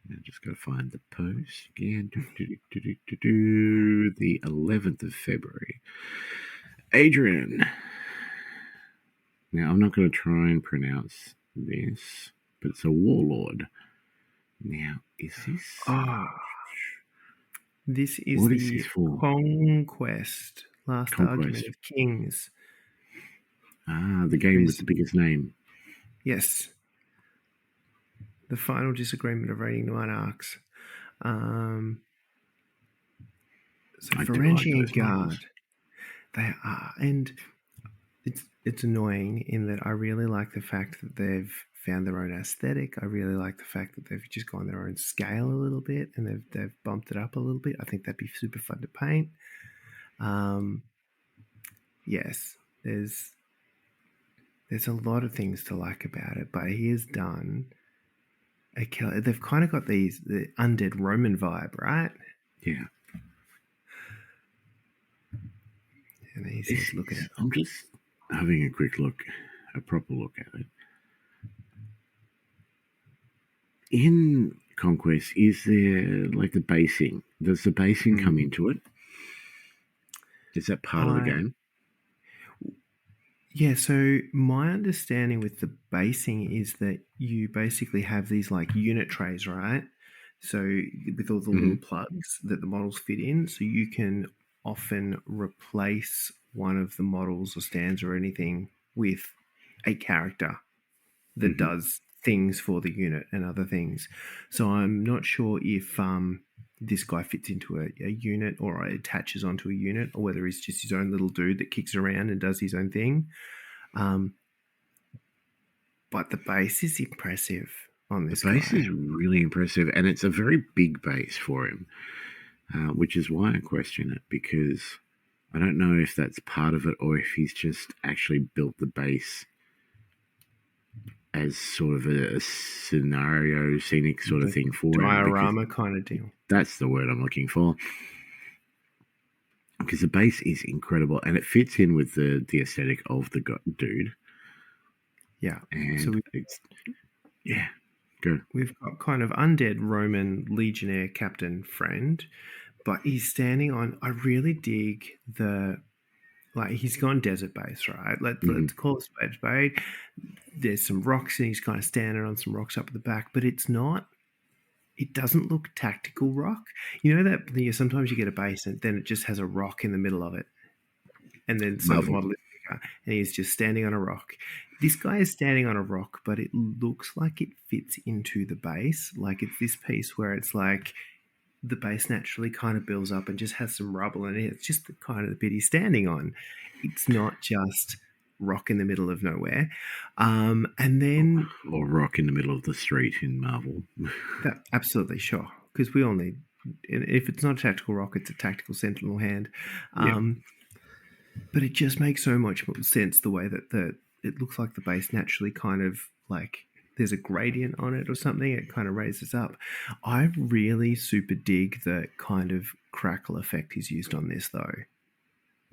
I'm just going to find the post again. The 11th of February. Adrian. Now, I'm not going to try and pronounce this, but it's a warlord. Now, is this... This is what the is this for? Conquest. Last Argument of Kings. The game with the biggest name. Yes. The final disagreement of reigning monarchs. So Varangian Guard. They are, and it's annoying in that I really like the fact that they've found their own aesthetic. I really like the fact that they've just gone their own scale a little bit and they've bumped it up a little bit. I think that'd be super fun to paint. Yes, there's a lot of things to like about it, but he has done a killer. They've kind of got the undead Roman vibe, right? Yeah. And he says, look at it. I'm just having a proper look at it. In Conquest, is there like the basing? Does the basing come into it? Is that part of the game? Yeah, so my understanding with the basing is that you basically have these like unit trays, right? So with all the little plugs that the models fit in, so you can often replace one of the models or stands or anything with a character that does things for the unit and other things. So I'm not sure if this guy fits into a unit or attaches onto a unit, or whether he's just his own little dude that kicks around and does his own thing. But the base is impressive on this guy. The base is really impressive, and it's a very big base for him, which is why I question it, because I don't know if that's part of it or if he's just actually built the base as sort of a scenic sort of thing for diorama kind of deal. That's the word I'm looking for. Because the base is incredible and it fits in with the aesthetic of the dude. Yeah. And so go. We've got kind of undead Roman legionnaire captain friend, but he's standing on, I really dig he's gone desert base, right? Let's call it spade. There's some rocks and he's kind of standing on some rocks up at the back, but it doesn't look tactical rock. You know that sometimes you get a base and then it just has a rock in the middle of it. And then some model is bigger and he's just standing on a rock. This guy is standing on a rock, but it looks like it fits into the base. Like it's this piece where it's like the base naturally kind of builds up and just has some rubble and it's just the kind of the bit he's standing on. It's not just rock in the middle of nowhere. And then... Or rock in the middle of the street in Marvel. Absolutely, sure. Because we all need... If it's not a tactical rock, it's a tactical sentinel hand. But it just makes so much more sense the way that it looks like the base naturally kind of like... There's a gradient on it or something. It kind of raises up. I really super dig the kind of crackle effect he's used on this, though.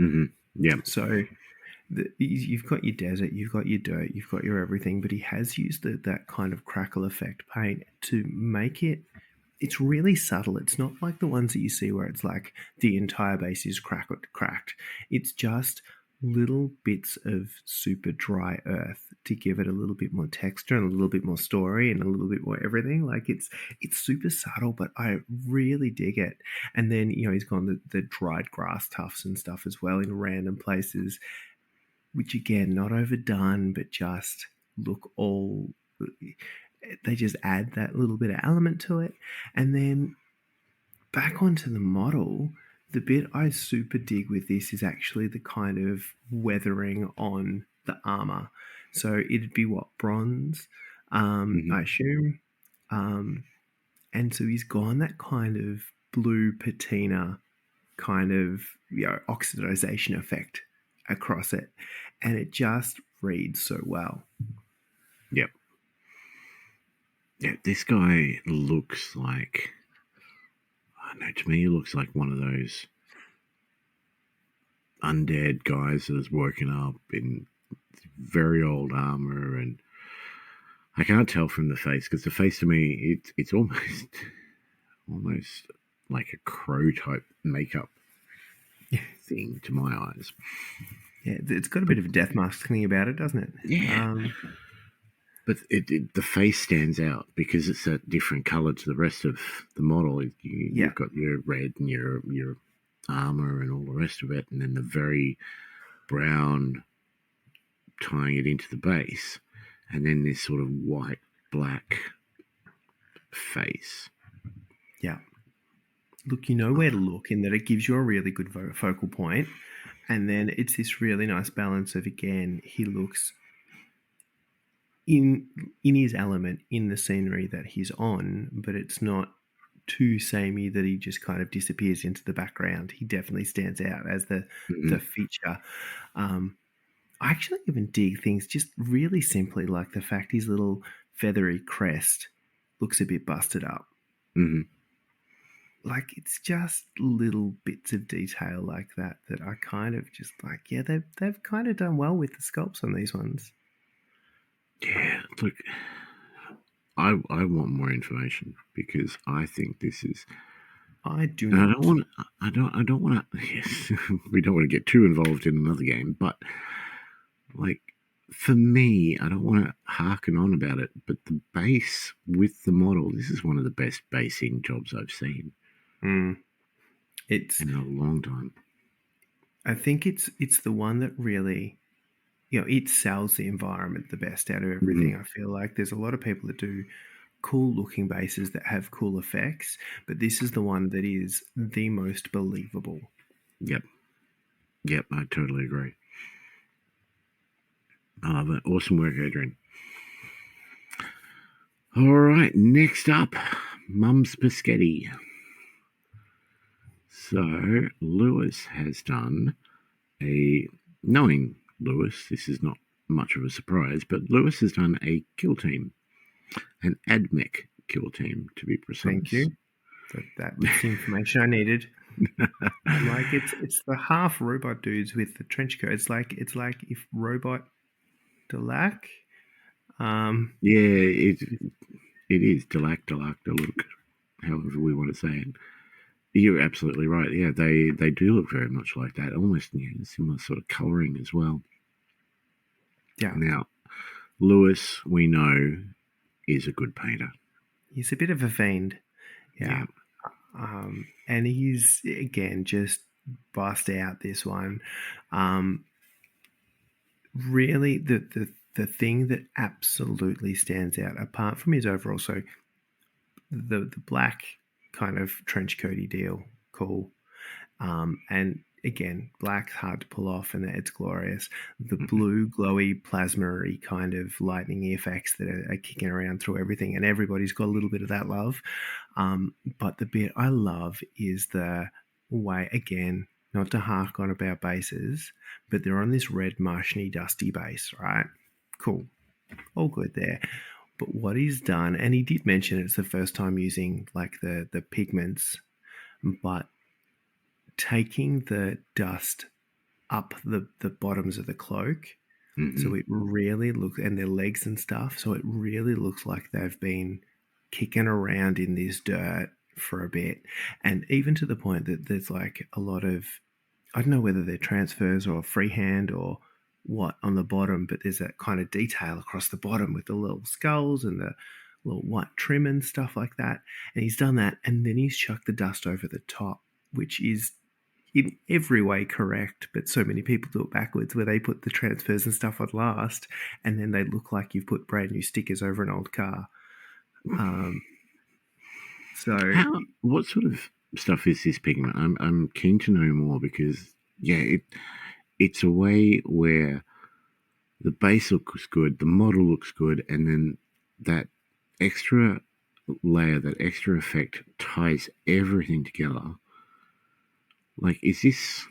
Mm-hmm. Yeah. So you've got your desert, you've got your dirt, you've got your everything, but he has used that kind of crackle effect paint to make it. It's really subtle. It's not like the ones that you see where it's like the entire base is cracked. It's just little bits of super dry earth to give it a little bit more texture and a little bit more story and a little bit more everything. Like it's super subtle, but I really dig it. And then, he's gone the dried grass tufts and stuff as well in random places, which again, not overdone, but just look they just add that little bit of element to it. And then back onto the model, the bit I super dig with this is actually the kind of weathering on the armor. So it'd be what, bronze, I assume. And so he's gone that kind of blue patina kind of oxidization effect across it, and it just reads so well. Yep. Yeah, this guy looks like, I don't know, to me he looks like one of those undead guys that has woken up in very old armor, and I can't tell from the face, because the face to me, it's almost like a crow type makeup thing to my eyes. Yeah, it's got a bit of a death mask thing about it, doesn't it? Yeah. But the face stands out because it's a different color to the rest of the model. You've got your red and your armor and all the rest of it, and then the very brown tying it into the base, and then this sort of white black face. Yeah. Look, you know where to look in that it gives you a really good focal point, and then it's this really nice balance of, again, he looks in his element in the scenery that he's on, but it's not too samey that he just kind of disappears into the background. He definitely stands out as the feature. I actually even dig things just really simply, like the fact his little feathery crest looks a bit busted up. Like, it's just little bits of detail like that I kind of just like, yeah, they've kind of done well with the sculpts on these ones. Yeah, look, I want more information, because I think this is. I do not. I don't want to. Yes, we don't want to get too involved in another game, but like, for me, I don't want to harken on about it, but the base with the model, this is one of the best basing jobs I've seen. It's in a long time. I think it's the one that really, it sells the environment the best out of everything. I feel like there's a lot of people that do cool looking bases that have cool effects, but this is the one that is the most believable. Yep, I totally agree. I love it. Awesome work, Adrian. All right, next up, Mum's Biscotti. So Lewis has done knowing Lewis, this is not much of a surprise, but Lewis has done a kill team, an AdMech kill team, to be precise. Thank you. That was the information I needed. I'm like, it's the half robot dudes with the trench coat. It's like if Robot Delac. It is Delac, Deluc, however we want to say it. You're absolutely right. Yeah, they do look very much like that, almost similar sort of colouring as well. Yeah. Now, Lewis, we know, is a good painter. He's a bit of a fiend. Yeah. And he's, again, just bust out this one. Really, the thing that absolutely stands out, apart from his overall, so the black kind of trench coaty deal, cool. And again, black's hard to pull off, and it's glorious. The blue, glowy, plasma-y kind of lightning effects that are kicking around through everything, and everybody's got a little bit of that love. But the bit I love is the way, again, not to hark on about bases, but they're on this red, Martian-y, dusty base, right? Cool. All good there. But what he's done, and he did mention it's the first time using like the pigments, but taking the dust up the bottoms of the cloak, so it really looks, and their legs and stuff, so it really looks like they've been kicking around in this dirt for a bit, and even to the point that there's like a lot of, I don't know whether they're transfers or freehand or what on the bottom, but there's that kind of detail across the bottom with the little skulls and the little white trim and stuff like that. And he's done that, and then he's chucked the dust over the top, which is in every way correct, but so many people do it backwards, where they put the transfers and stuff on last, and then they look like you've put brand new stickers over an old car. What sort of stuff is this pigment? I'm keen to know more because it's a way where the base looks good, the model looks good, and then that extra layer, that extra effect ties everything together. Like, is this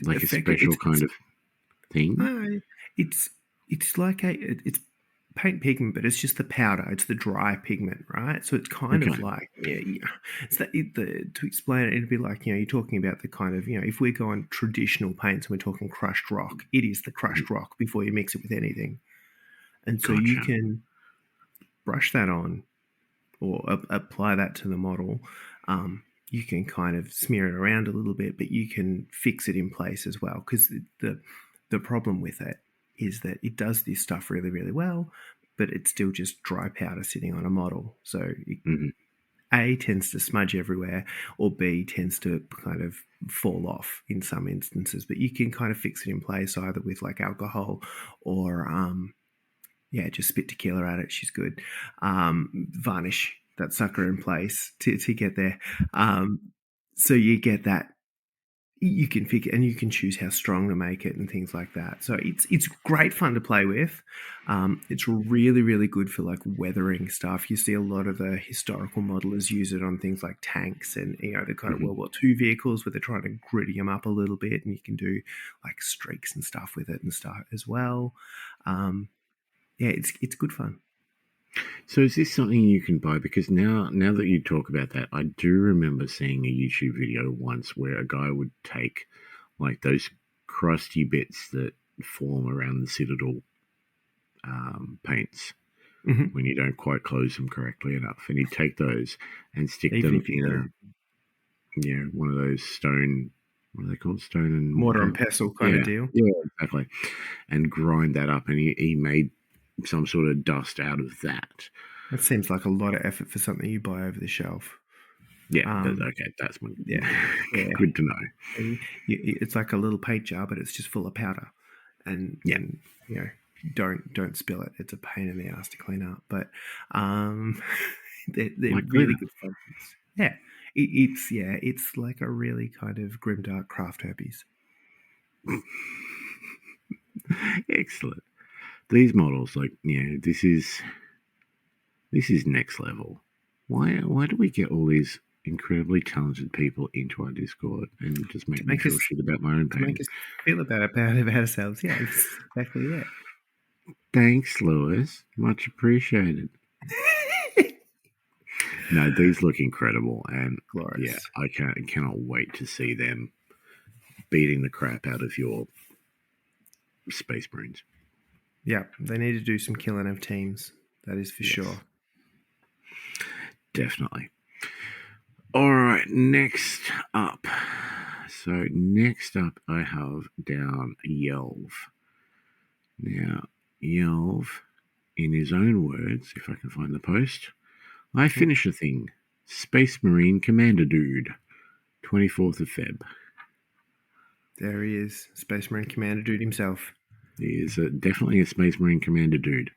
like a special kind of thing? It's like it's paint pigment, but it's just the powder. It's the dry pigment, right? So it's kind of Okay. like it's to explain it, it'd be like you're talking about the kind of if we go on traditional paints and we're talking crushed rock, it is the crushed rock before you mix it with anything, and so you Gotcha. can brush that on or apply that to the model. You can kind of smear it around a little bit, but you can fix it in place as well. Because the problem with it is that it does this stuff really, really well, but it's still just dry powder sitting on a model. So it, Hmm. A tends to smudge everywhere, or B tends to kind of fall off in some instances. But you can kind of fix it in place either with like alcohol or just spit tequila at it. She's good. Varnish that sucker in place to get there. So you get that. You can pick it and you can choose how strong to make it and things like that. So it's great fun to play with. It's really, really good for like weathering stuff. You see a lot of the historical modelers use it on things like tanks and the kind of Hmm. World War II vehicles where they're trying to gritty them up a little bit, and you can do like streaks and stuff with it and stuff as well. Um, it's good fun. So is this something you can buy? Because now that you talk about that, I do remember seeing a YouTube video once where a guy would take like those crusty bits that form around the citadel paints Mm-hmm. when you don't quite close them correctly enough, and he'd take those and stick Even them if you in do one of those stone, what are they called, stone and mortar and pestle kind of yeah, deal. yeah, exactly, and grind that up, and he made some sort of dust out of that. That seems like a lot of effort for something you buy over the shelf. Yeah, Um, okay, that's one. yeah, yeah. Good to know. It's like a little paint jar, but it's just full of powder, and Yeah, and you know, don't spill it. It's a pain in the ass to clean up, but um, they're like really glitter. good fun. Yeah, it's like a really kind of grimdark craft herpes. Excellent. These models, like, this is next level. Why do we get all these incredibly talented people into our Discord and just To make me make feel us shit about my own to make painting? us feel about ourselves. Yeah, it's exactly it. Thanks, Lewis. Much appreciated. No, these look incredible, and yeah, Glorious. I cannot wait to see them beating the crap out of your Space Marines. Yeah, they need to do some killing of teams. That is for Yes, sure. definitely. All right, next up. So next up, I have down Yelv. Now, Yelv, in his own words, if I can find the post, I Mhm. finish a thing. Space Marine Commander Dude, 24th of Feb. There he is, Space Marine Commander dude himself. He is definitely a Space Marine Commander Dude.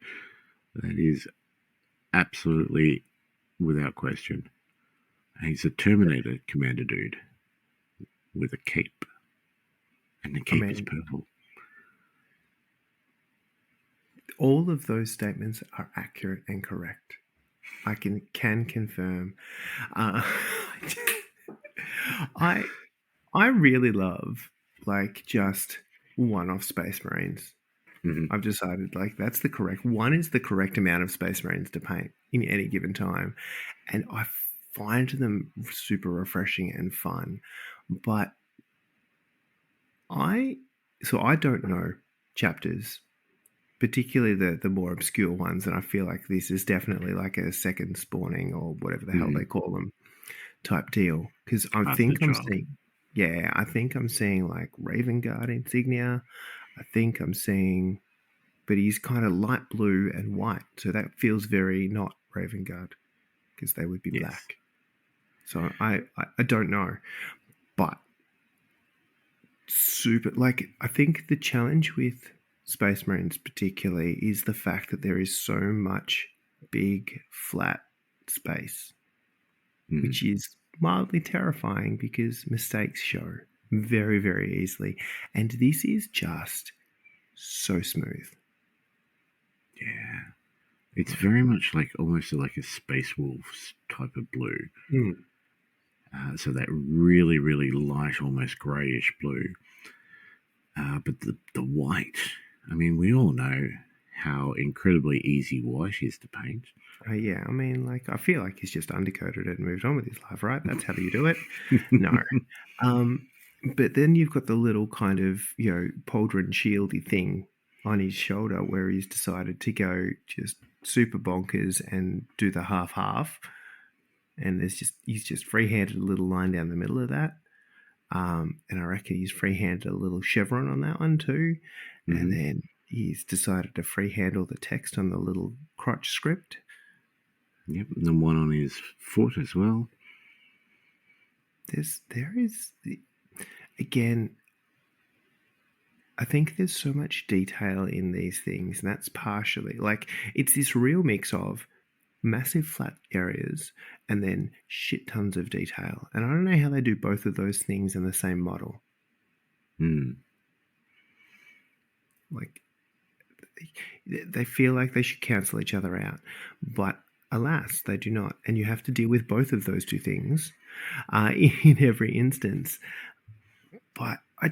That is absolutely without question. He's a Terminator Commander Dude with a cape. And the I cape is mean, purple. all of those statements are accurate and correct. I can confirm. Uh, I I really love like just one-off Space Marines. Mm-hmm. I've decided like that's the correct one is the correct amount of Space Marines to paint in any given time, and I find them super refreshing and fun. But I I don't know chapters, particularly the more obscure ones, and I feel like this is definitely like a second spawning or whatever the hell Mm-hmm. they call them type deal. Because I Arthur think I'm Child. seeing, yeah, I think I'm seeing like Raven Guard insignia. I think I'm seeing, but he's kind of light blue and white, so that feels very not Raven Guard because they would be Yes. black. So I don't know, but super like I think the challenge with Space Marines particularly is the fact that there is so much big flat space, Mm-hmm. which is mildly terrifying because mistakes show very, very easily. And this is just so smooth. Yeah. It's very much like almost like a Space Wolves type of blue. So that really, really light, almost greyish blue. But the white, I mean, we all know how incredibly easy white is to paint. Yeah, I mean, like, I feel like he's just undercoated it and moved on with his life, right? That's how you do it. No. But then you've got the little kind of, pauldron shieldy thing on his shoulder where he's decided to go just super bonkers and do the half-half. And he's just free-handed a little line down the middle of that. And I reckon he's free-handed a little chevron on that one too. Mm-hmm. And then he's decided to freehand all the text on the little crotch script. Yep, and the one on his foot as well. There is, again, I think there's so much detail in these things, and that's partially, like, it's this real mix of massive flat areas and then shit tons of detail. And I don't know how they do both of those things in the same model. Like, they feel like they should cancel each other out, but alas, they do not. And you have to deal with both of those two things in every instance. But I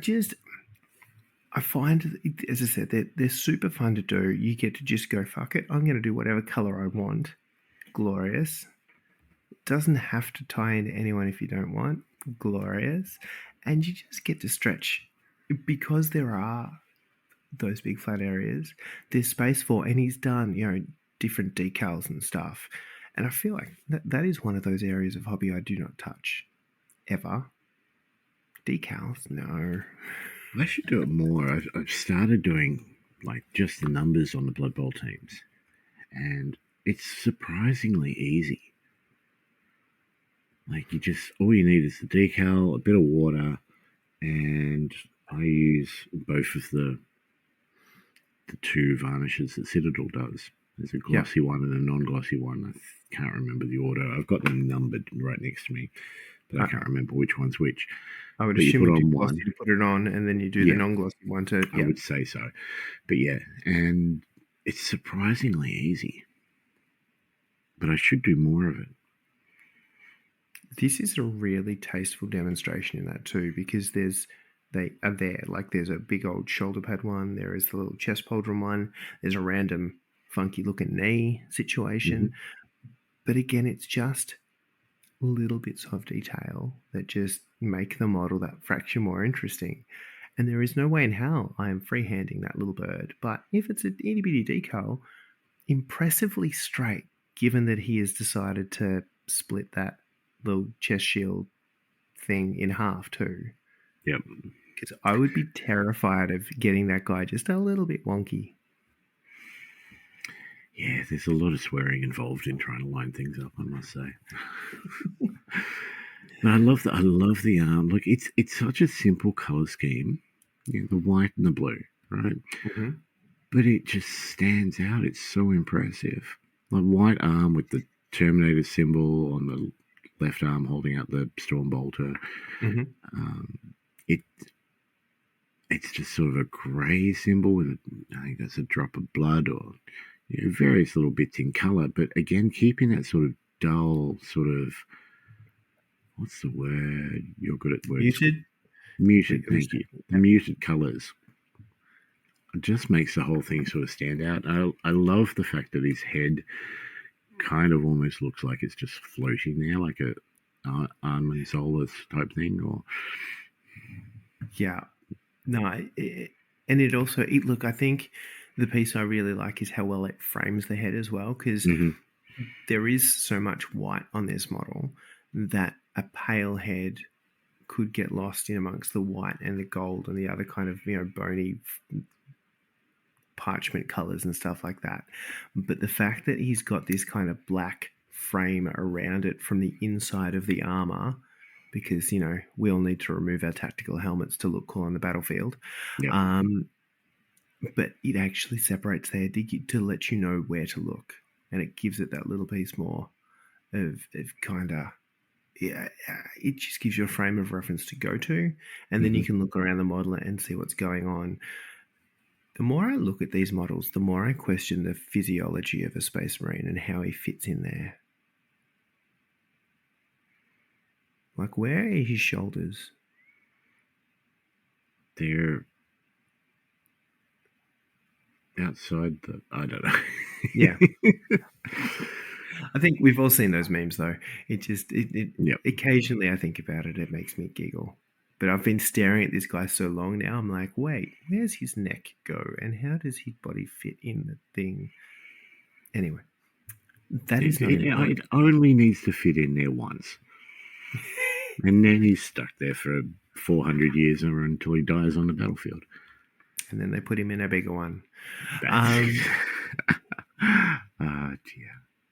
find, as I said, they're super fun to do. You get to just go, fuck it, I'm going to do whatever color I want. Glorious. Doesn't have to tie into anyone if you don't want. Glorious. And you just get to stretch. Because there are those big flat areas, there's space for, and he's done, different decals and stuff. And I feel like that is one of those areas of hobby I do not touch. Ever. Decals? No. I should do it more. I've started doing like just the numbers on the Blood Bowl teams, and it's surprisingly easy. Like all you need is the decal, a bit of water, and I use both of the two varnishes that Citadel does. There's a glossy one and a non-glossy one. I can't remember the order. I've got them numbered right next to me, but I can't remember which one's which. I would assume you do glossy to put it on, and then you do the non-glossy one too. I would say so. But yeah, and it's surprisingly easy. But I should do more of it. This is a really tasteful demonstration in that too, because they are there. Like, there's a big old shoulder pad one, there is the little chest pauldron one, there's a random funky looking knee situation. But again, it's just little bits of detail that just make the model that fraction more interesting. And there is no way in hell I am freehanding that little bird. But if it's an itty bitty decal, impressively straight, given that he has decided to split that little chest shield thing in half too. Yep. Because I would be terrified of getting that guy just a little bit wonky. Yeah, there's a lot of swearing involved in trying to line things up, I must say. But I love the arm. Look, it's such a simple color scheme, the white and the blue, right? Mm-hmm. But it just stands out. It's so impressive. Like, white arm with the Terminator symbol on the left arm holding out the Storm Bolter. It's just sort of a grey symbol with I think that's a drop of blood, or various little bits in colour. But again, keeping that sort of dull, sort of, what's the word? You're good at words. Muted. Thank you. The muted colours. It just makes the whole thing sort of stand out. I love the fact that his head kind of almost looks like it's just floating there, like a Armand Zolas type thing, or no, and it also look. I think the piece I really like is how well it frames the head as well, because there is so much white on this model that a pale head could get lost in amongst the white and the gold and the other kind of bony parchment colors and stuff like that. But the fact that he's got this kind of black frame around it from the inside of the armor, because we all need to remove our tactical helmets to look cool on the battlefield. But it actually separates the head to let you know where to look, and it gives it that little piece more of kind of yeah, it just gives you a frame of reference to go to, and then you can look around the model and see what's going on. The more I look at these models, the more I question the physiology of a Space Marine and how he fits in there. Like, where are his shoulders? They're outside the. I don't know. Yeah. I think we've all seen those memes, though. It just, Yep. occasionally I think about it, it makes me giggle. But I've been staring at this guy so long now, I'm like, wait, where's his neck go? And how does his body fit in the thing? Anyway, that is not important. It only needs to fit in there once. And then he's stuck there for 400 years or until he dies on the battlefield. And then they put him in a bigger one. Dear.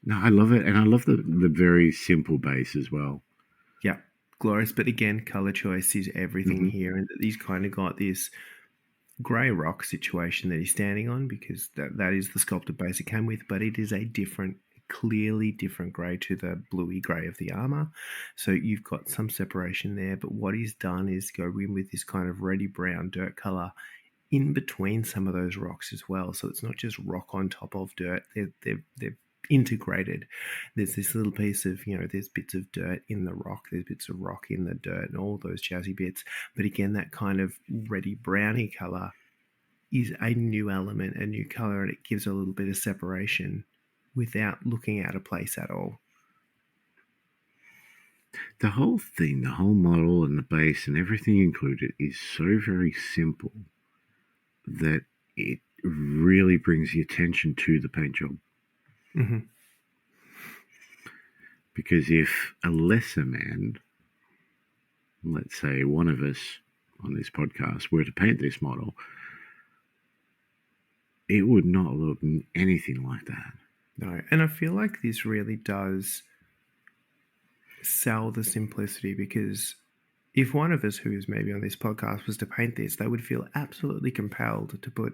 No, I love it. And I love the very simple base as well. Yeah, glorious. But again, color choice is everything here. And he's kind of got this grey rock situation that he's standing on, because that is the sculpted base it came with, but it is a different, clearly different grey to the bluey grey of the armour. So you've got some separation there, but what he's done is go in with this kind of reddy brown dirt colour in between some of those rocks as well. So it's not just rock on top of dirt. They're integrated. There's this little piece of, there's bits of dirt in the rock, there's bits of rock in the dirt, and all those jazzy bits. But again, that kind of reddy browny colour is a new element, a new colour, and it gives a little bit of separation without looking out of place at all. The whole thing, the whole model and the base and everything included is so very simple that it really brings the attention to the paint job. Mm-hmm. Because if a lesser man, let's say one of us on this podcast, were to paint this model, it would not look anything like that. No, and I feel like this really does sell the simplicity, because if one of us who is maybe on this podcast was to paint this, they would feel absolutely compelled to put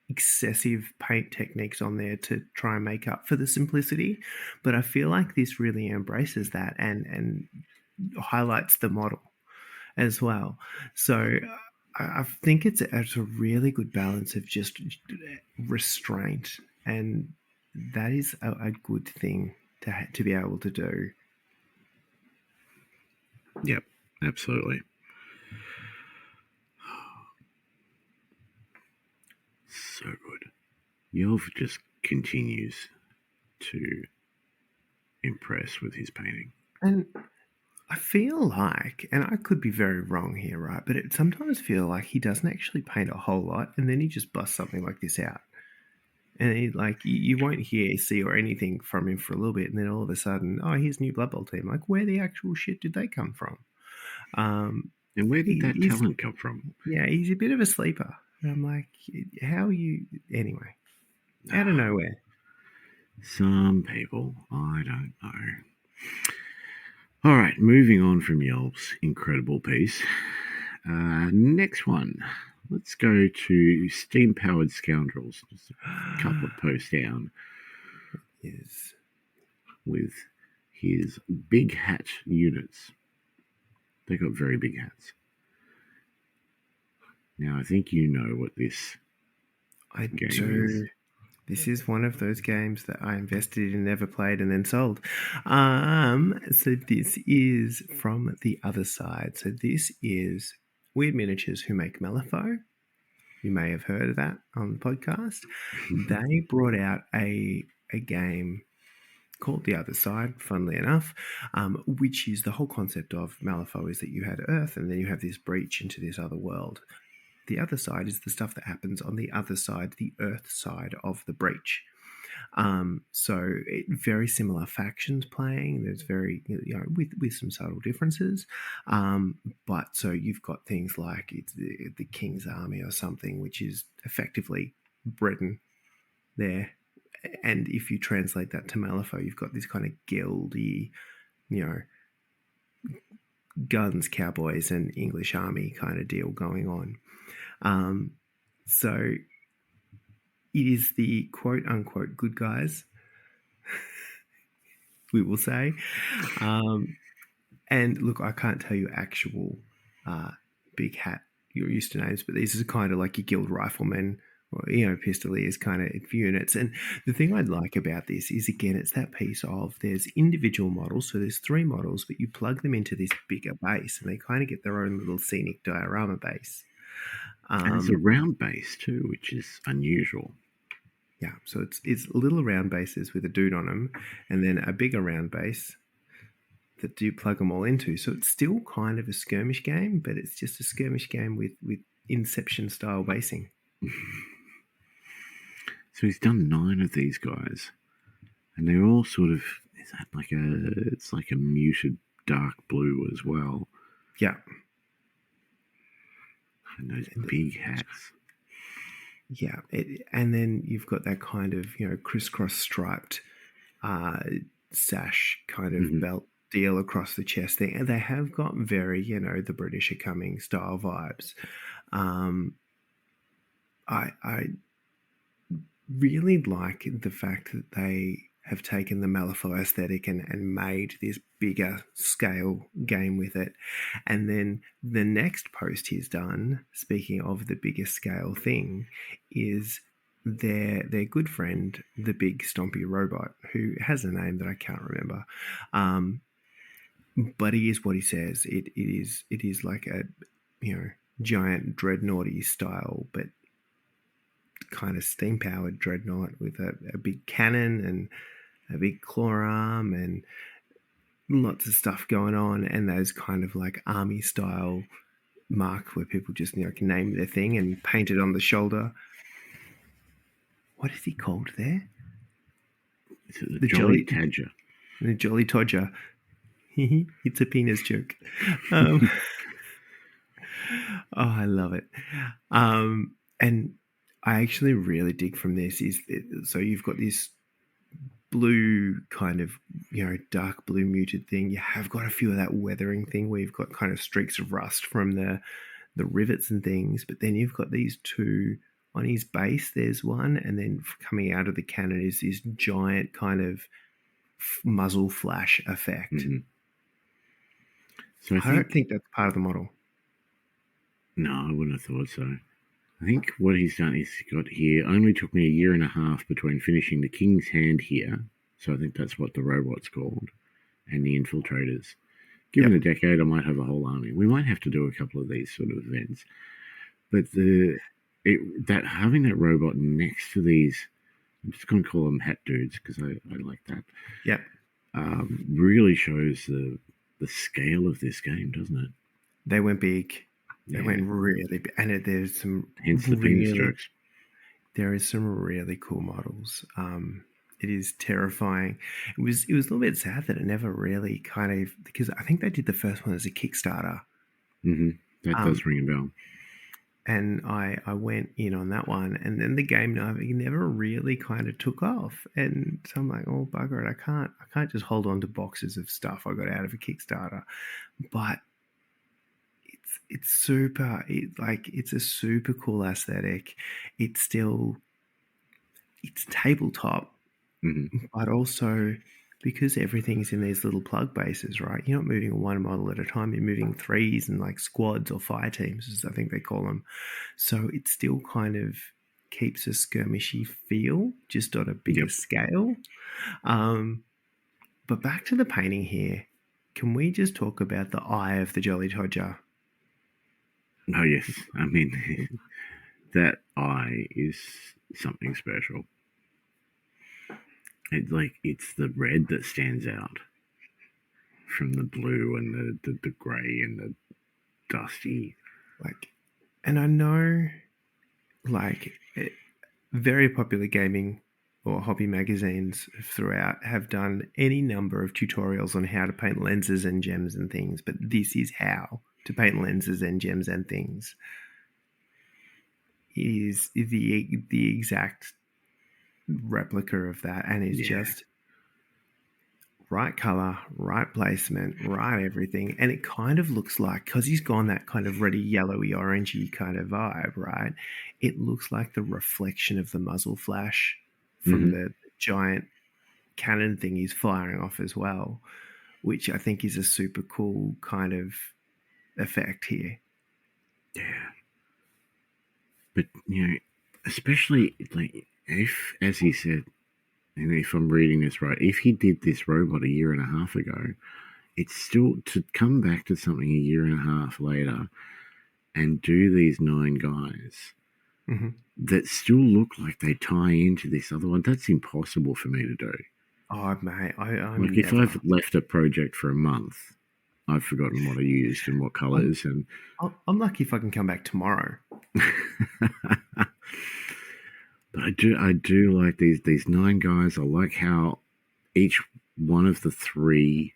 excessive paint techniques on there to try and make up for the simplicity. But I feel like this really embraces that and highlights the model as well. So I think it's a really good balance of just restraint, and that is a good thing to be able to do. Yep, absolutely. So good. Yelv just continues to impress with his painting. And I feel like, and I could be very wrong here, right? But it sometimes feel like he doesn't actually paint a whole lot, and then he just busts something like this out. And he, like, you won't hear, see, or anything from him for a little bit, and then all of a sudden, oh, here's new Blood Bowl team. Like, where the actual shit did they come from? And where did that talent come from? Yeah, he's a bit of a sleeper. And I'm like, how are you? Anyway, out of nowhere. Some people, I don't know. All right, moving on from Yelp's incredible piece. Next one. Let's go to Steam Powered Scoundrels. Just a couple of posts down. Yes. With his big hat units. They got very big hats. Now, I think you know what this game is. This is one of those games that I invested in, never played, and then sold. So this is from the other side. So this is Weird Miniatures, who make Malifaux. You may have heard of that on the podcast. They brought out a game called The Other Side, funnily enough, which is the whole concept of Malifaux is that you had Earth and then you have this breach into this other world. The other side is the stuff that happens on the other side, the Earth side of the breach. So very similar factions playing. There's very, with some subtle differences. But so you've got things like it's the King's Army or something, which is effectively Britain there. And if you translate that to Malifaux, you've got this kind of guildy, guns, cowboys, and English army kind of deal going on. So it is the quote unquote good guys, we will say. And look, I can't tell you actual big hat you're used to names, but these are kind of like your guild riflemen or, pistoliers kind of units. And the thing I like about this is, again, it's that piece of there's individual models. So there's 3 models, but you plug them into this bigger base and they kind of get their own little scenic diorama base. And it's a round base too, which is unusual. Yeah, so it's little round bases with a dude on them, and then a bigger round base that you plug them all into. So it's still kind of a skirmish game, but it's just a skirmish game with Inception style basing. So he's done 9 of these guys, and they're all sort of, is that like it's like a muted dark blue as well. Yeah. And those big hats. Yeah, and then you've got that kind of, crisscross striped sash kind of belt deal across the chest. They have got very, the British are coming style vibes. I really like the fact that they have taken the Malifaux aesthetic and made this bigger scale game with it. And then the next post he's done, speaking of the bigger scale thing, is their good friend, the big stompy robot, who has a name that I can't remember. But he is what he says. It is like a, giant dreadnoughty style, but kind of steam powered dreadnought with a big cannon and a big claw arm and lots of stuff going on, and those kind of like army style mark where people just can name their thing and paint it on the shoulder. What is he called there? The Jolly Tadger. The Jolly Todger. It's a penis joke. Oh, I love it. And I actually really dig from this so you've got this blue kind of, dark blue muted thing. You have got a few of that weathering thing where you've got kind of streaks of rust from the rivets and things, but then you've got these 2 on his base. There's one, and then coming out of the cannon is this giant kind of muzzle flash effect. So I don't think that's part of the model. No, I wouldn't have thought so. I think what he's done is he's got here, only took me a year and a half between finishing the King's Hand here, so I think that's what the robot's called, and the Infiltrators. Given a decade, I might have a whole army. We might have to do a couple of these sort of events. But that having that robot next to these, I'm just going to call them hat dudes because I like that. Yeah. Really shows the scale of this game, doesn't it? They went big. They went really big. And there's some... Hence the penis jokes. There is some really cool models. It is terrifying. It was a little bit sad that it never really kind of... Because I think they did the first one as a Kickstarter. Mm-hmm. That does ring a bell. And I went in on that one, and then the game never really kind of took off. And so I'm like, oh bugger it, I can't just hold on to boxes of stuff I got out of a Kickstarter. But it's super. It's a super cool aesthetic. It's tabletop, but also because everything's in these little plug bases, right? You're not moving one model at a time. You're moving 3s and like squads or fire teams, as I think they call them. So it still kind of keeps a skirmishy feel, just on a bigger scale. But back to the painting here. Can we just talk about the eye of the Jolly Todger? Oh, yes. I mean, that eye is something special. It's the red that stands out from the blue and the grey and the dusty. And I know, very popular gaming or hobby magazines throughout have done any number of tutorials on how to paint lenses and gems and things, but this is how to paint lenses and gems and things. It is the exact replica of that, and it's just right color, right placement, right everything. And it kind of looks like, because he's gone that kind of reddy, yellowy, orangey kind of vibe, right? It looks like the reflection of the muzzle flash from the giant cannon thing he's firing off as well. which I think is a super cool kind of effect here. Yeah. But, especially, like, if, as he said, and if I'm reading this right, if he did this robot a year and a half ago, it's still to come back to something a year and a half later and do these 9 guys that still look like they tie into this other one. That's impossible for me to do. Oh, mate, I'm like, if I've left a project for a month, I've forgotten what I used and what colours, and I'm lucky if I can come back tomorrow. But I do like these 9 guys. I like how each one of the 3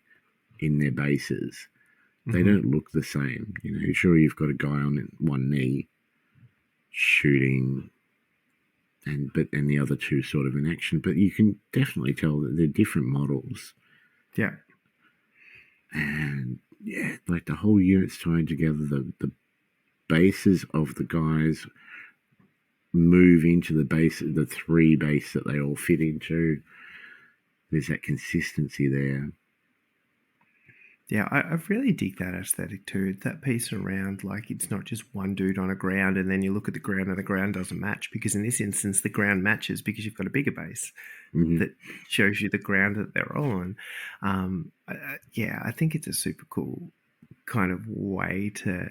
in their bases, they don't look the same. Sure, you've got a guy on one knee shooting, and the other 2 sort of in action, but you can definitely tell that they're different models. Yeah. And yeah, like the whole unit's tying together. The bases of the guys move into the 3 base that they all fit into. There's that consistency there. Yeah, I really dig that aesthetic too. That piece around, like, it's not just one dude on a ground and then you look at the ground and the ground doesn't match, because in this instance the ground matches because you've got a bigger base that shows you the ground that they're on. I think it's a super cool kind of way to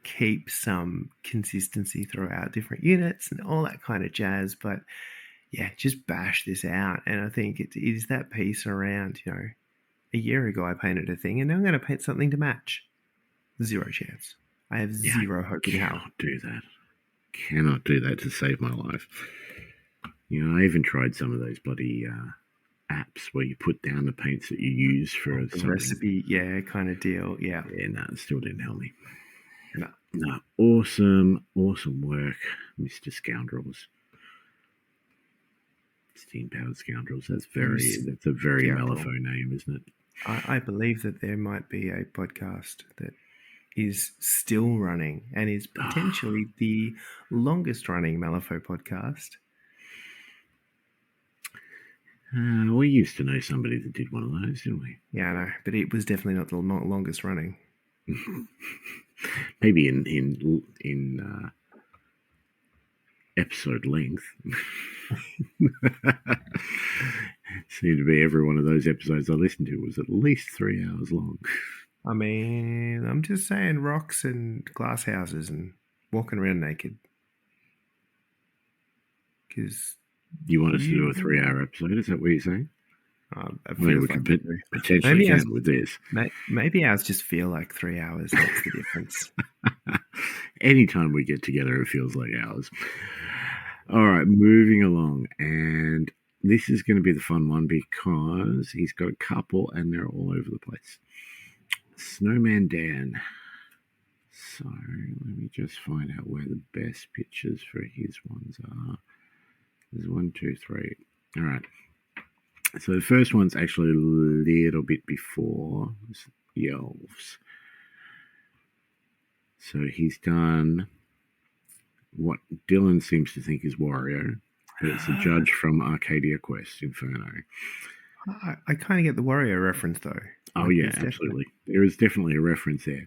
keep some consistency throughout different units and all that kind of jazz. But yeah, just bash this out. And I think it is that piece around, a year ago I painted a thing and now I'm going to paint something to match. 0 chance. I have zero hope in hell. Cannot do that to save my life. I even tried some of those bloody apps where you put down the paints that you use for the recipe, kind of deal. Yeah. No, it still didn't help me. No. Awesome work, Mr. Scoundrels. Steam-powered Scoundrels. That's a very Malifaux name, isn't it? I believe that there might be a podcast that is still running and is potentially the longest running Malifaux podcast. We used to know somebody that did one of those, didn't we? Yeah, I know, but it was definitely not the longest running. Maybe in episode length. Seemed to be every one of those episodes I listened to was at least 3 hours long. I mean, I'm just saying, rocks and glass houses and walking around naked. Because you want us to do a 3-hour episode? Is that what you're saying? We could potentially can with this. Maybe ours just feel like 3 hours. That's the difference. Anytime we get together, it feels like hours. All right, moving along. And this is going to be the fun one because he's got a couple and they're all over the place. Snowman Dan. So let me just find out where the best pictures for his ones are. There's 1, 2, 3. All right. So the first one's actually a little bit before the elves. So he's done what Dylan seems to think is Wario, but it's a judge from Arcadia Quest, Inferno. I kind of get the Wario reference, though. Oh, yeah, absolutely. There is definitely a reference there.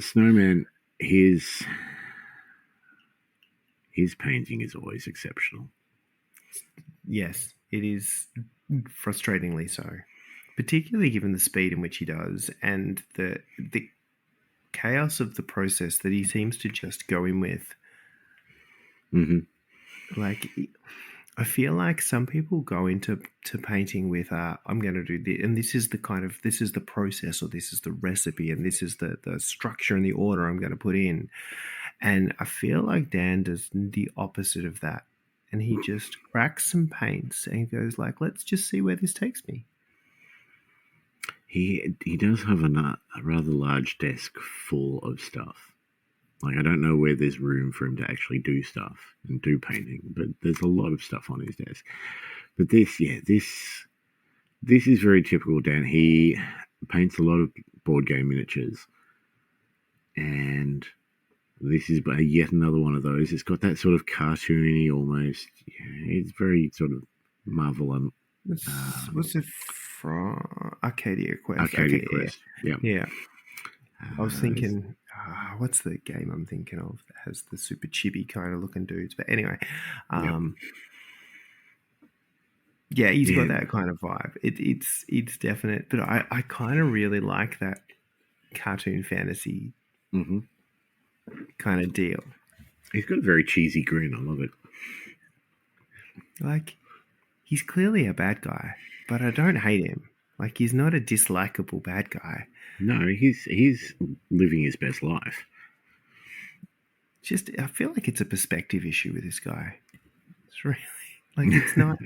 Snowman, his painting is always exceptional. Yes, it is frustratingly so, particularly given the speed in which he does and the chaos of the process that he seems to just go in with. Like, I feel like some people go into painting with I'm going to do this, and this is the process, or this is the recipe, and this is the structure and the order I'm going to put in. And I feel like Dan does the opposite of that. And he just cracks some paints and goes like, let's just see where this takes me. He does have a rather large desk full of stuff. Like, I don't know where there's room for him to actually do stuff and do painting, but there's a lot of stuff on his desk. But this is very typical Dan. He paints a lot of board game miniatures, and this is yet another one of those. It's got that sort of cartoony almost. It's very sort of Marvel and what's it from Arcadia Quest. Arcadia Okay, Quest. Yeah. Yeah. I was Uh, thinking, what's the game I'm thinking of that has the super chibi kind of looking dudes? But anyway, yeah, he's got that kind of vibe. It's definite, but I kind of really like that cartoon fantasy mm-hmm. kind of deal. He's got a very cheesy grin. I love it. Like, he's clearly a bad guy, but I don't hate him. Like, he's not a dislikable bad guy. No, he's living his best life. Just, I feel like it's a perspective issue with this guy. It's really, like, it's not,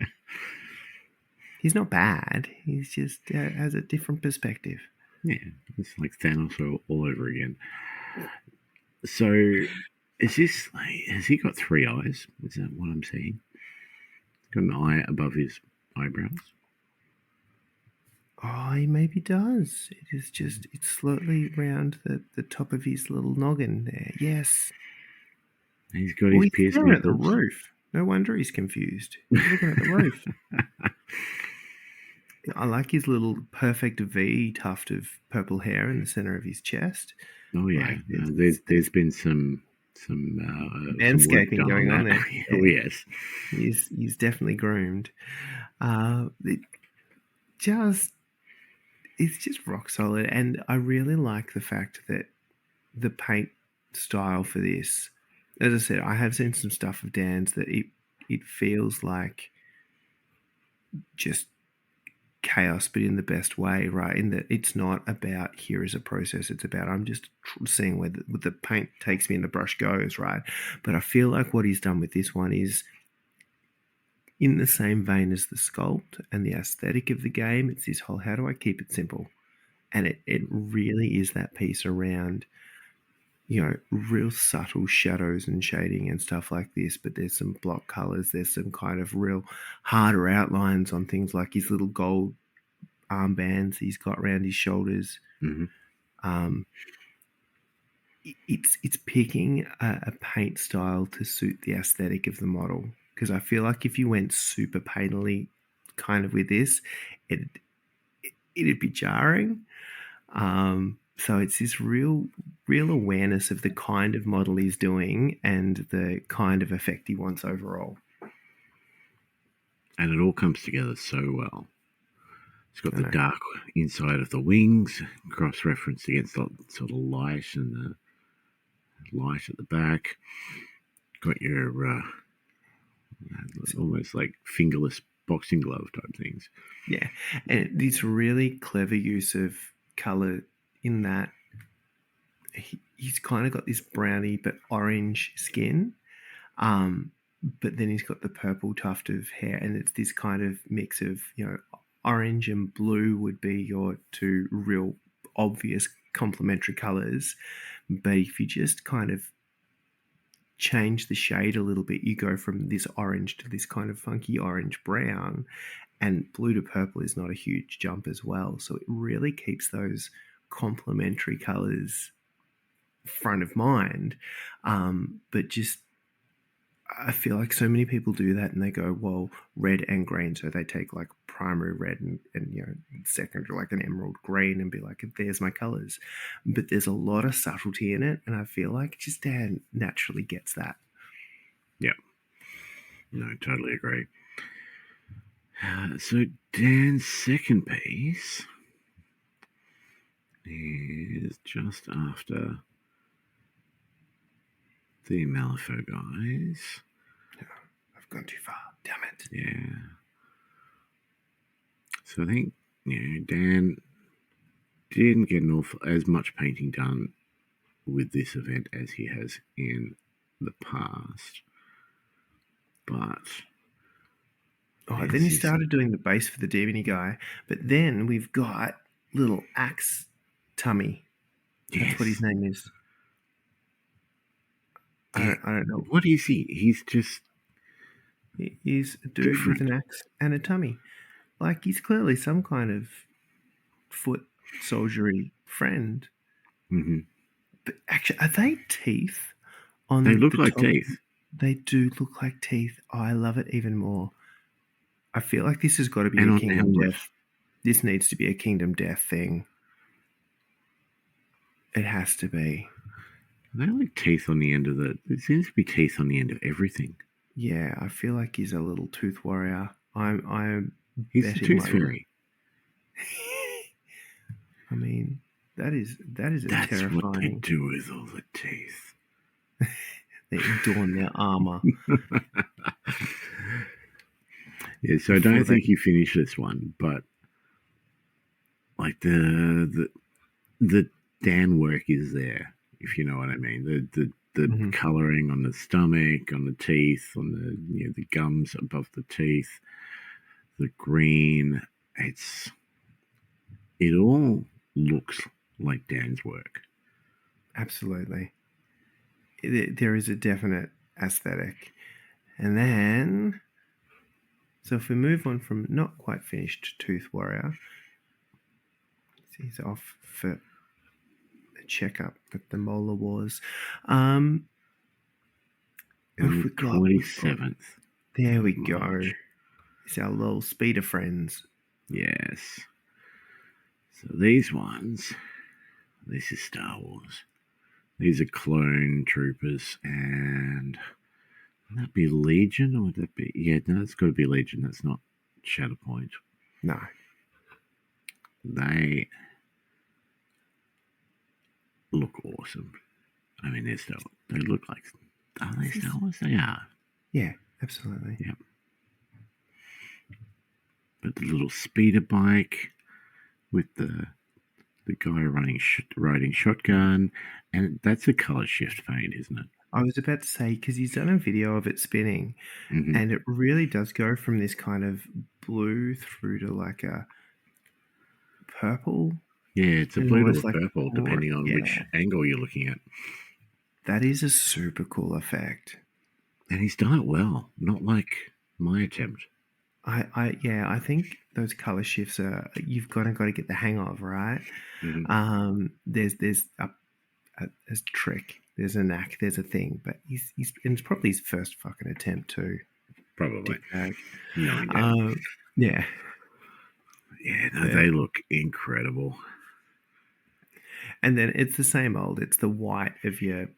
he's not bad. He's just has a different perspective. Yeah, it's like Thanos all over again. So, is this, has he got 3 eyes? Is that what I'm seeing? Got an eye above his eyebrows? Oh, he maybe does. It is just, it's slightly round the top of his little noggin there. Yes. He's got his pierced staring at the nipples. roof. No wonder he's confused. He's looking at the roof. I like his little perfect V tuft of purple hair in the center of his chest. Oh yeah, there's been some landscaping going on there. Oh yes, he's definitely groomed. It's just rock solid, and I really like the fact that the paint style for this, as I said, I have seen some stuff of Dan's that it feels like just chaos, but in the best way, right? In that it's not about here is a process, it's about I'm just seeing where the paint takes me and the brush goes, right? But I feel like what he's done with this one is in the same vein as the sculpt and the aesthetic of the game. It's this whole, how do I keep it simple? And it really is that piece around, real subtle shadows and shading and stuff like this, but there's some block colors, there's some kind of real harder outlines on things like his little gold armbands he's got around his shoulders. Mm-hmm. It's picking a paint style to suit the aesthetic of the model, because I feel like if you went super painterly kind of with this, it'd be jarring. So it's this real awareness of the kind of model he's doing and the kind of effect he wants overall. And it all comes together so well. It's got the dark inside of the wings, cross-referenced against the sort of light and the light at the back. Got your almost like fingerless boxing glove type things. Yeah, and this really clever use of colour in that he's kind of got this browny but orange skin, but then he's got the purple tuft of hair, and it's this kind of mix of, orange and blue would be your 2 real obvious complementary colours, but if you just kind of change the shade a little bit, you go from this orange to this kind of funky orange brown, and blue to purple is not a huge jump as well. So it really keeps those complementary colours front of mind. But just, I feel like so many people do that and they go, well, red and green. So they take like primary red and secondary like an emerald green and be like, there's my colours. But there's a lot of subtlety in it, and I feel like just Dan naturally gets that. Yeah. No, totally agree. So Dan's second piece is just after the Malifaux guys. I've gone too far. Damn it. Yeah. So I think, Dan didn't get as much painting done with this event as he has in the past. But then he started doing the base for the Demony guy, but then we've got little Axe Tummy. Yes. That's what his name is. I don't know. What is he? He's just... He's a dude different. With an axe and a tummy. Like, he's clearly some kind of foot soldiery friend. Mm-hmm. But actually, are they teeth? They look like teeth. They do look like teeth. Oh, I love it even more. I feel like this has got to be a Kingdom Death. This needs to be a Kingdom Death thing. It has to be. They like teeth on the end of the. There seems to be teeth on the end of everything. Yeah, I feel like he's a little tooth warrior. I'm He's the betting tooth my- fairy. I mean, that is a That's what they terrifying. do with all the teeth. They adorn their armor. Yeah, so I Before don't they- think you finish this one, but like the Dan work is there, if you know what I mean. The Mhm. coloring on the stomach, on the teeth, on the the gums above the teeth, the green. It all looks like Dan's work. Absolutely. There is a definite aesthetic. And then, so if we move on from not quite finished Tooth Warrior, he's off for a checkup at the Molar Wars. On Who the we got? 27th. There we March. go. It's our little speeder friends. Yes. So these ones, this is Star Wars. These are clone troopers, and would that be Legion, or would that be? Yeah, no, it's got to be Legion. That's not Shatterpoint. No. They look awesome. I mean, they're Star Wars. They look like. Are they Star Wars? They are. Yeah, absolutely. Yeah. But the little speeder bike with the guy riding shotgun, and that's a color shift paint, isn't it? I was about to say, because he's done a video of it spinning, Mhm. and it really does go from this kind of blue through to like a purple. Yeah, it's a And blue to almost a like purple, depending on which yeah. angle you're looking at. That is a super cool effect. And he's done it well, not like my attempt. I think those color shifts are you've got to get the hang of, right? Mhm. There's a trick, there's a knack, there's a thing, but he's and it's probably his first fucking attempt too. Probably. Dickbag. No, he didn't. Yeah. Yeah, no, they look incredible. And then it's the same old. It's the white of your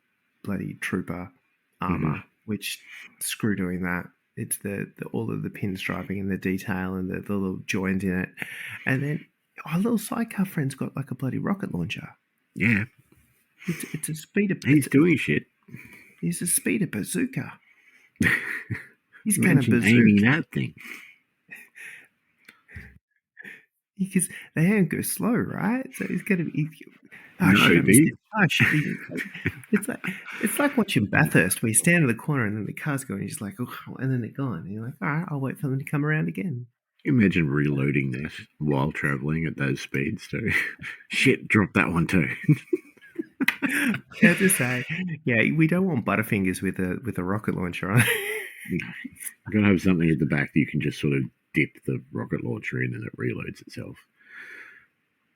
bloody trooper armor, which screw doing that. It's the all of the pinstriping and the detail and the little joint in it. And then our little sidecar friend's got like a bloody rocket launcher. Yeah, It's a speeder. he's doing shit. He's a speeder bazooka. He's going to Imagine aiming bazooka. that thing. Because they don't go slow, right? So he's going to be. No, Shit. It's like watching Bathurst, where you stand in the corner and then the cars go and you're just like, oh, and then they're gone. And you're like, all right, I'll wait for them to come around again. Imagine reloading that while traveling at those speeds too. Shit, drop that one too. Yeah, to say, yeah, we don't want Butterfingers with a rocket launcher on. You've got to have something at the back that you can just sort of dip the rocket launcher in and it reloads itself.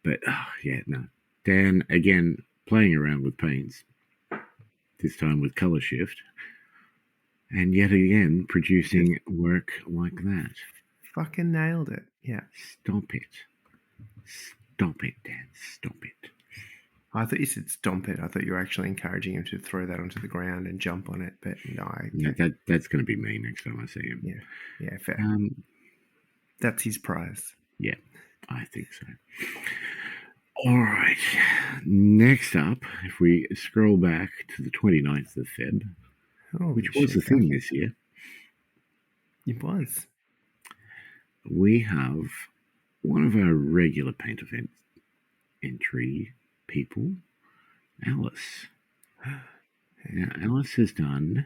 But yeah, no. Dan, again, playing around with paints, this time with color shift, and yet again producing work like that. Fucking nailed it. Yeah. Stop it. Stop it, Dan. Stop it. I thought you said stomp it. I thought you were actually encouraging him to throw that onto the ground and jump on it. But no. Yeah, that's going to be me next time I see him. Yeah, fair. That's his prize. Yeah, I think so. All right. Next up, if we scroll back to the 29th of Feb, which was the thing this year. It was. We have one of our regular paint event entry people, Alice. Now, Alice has done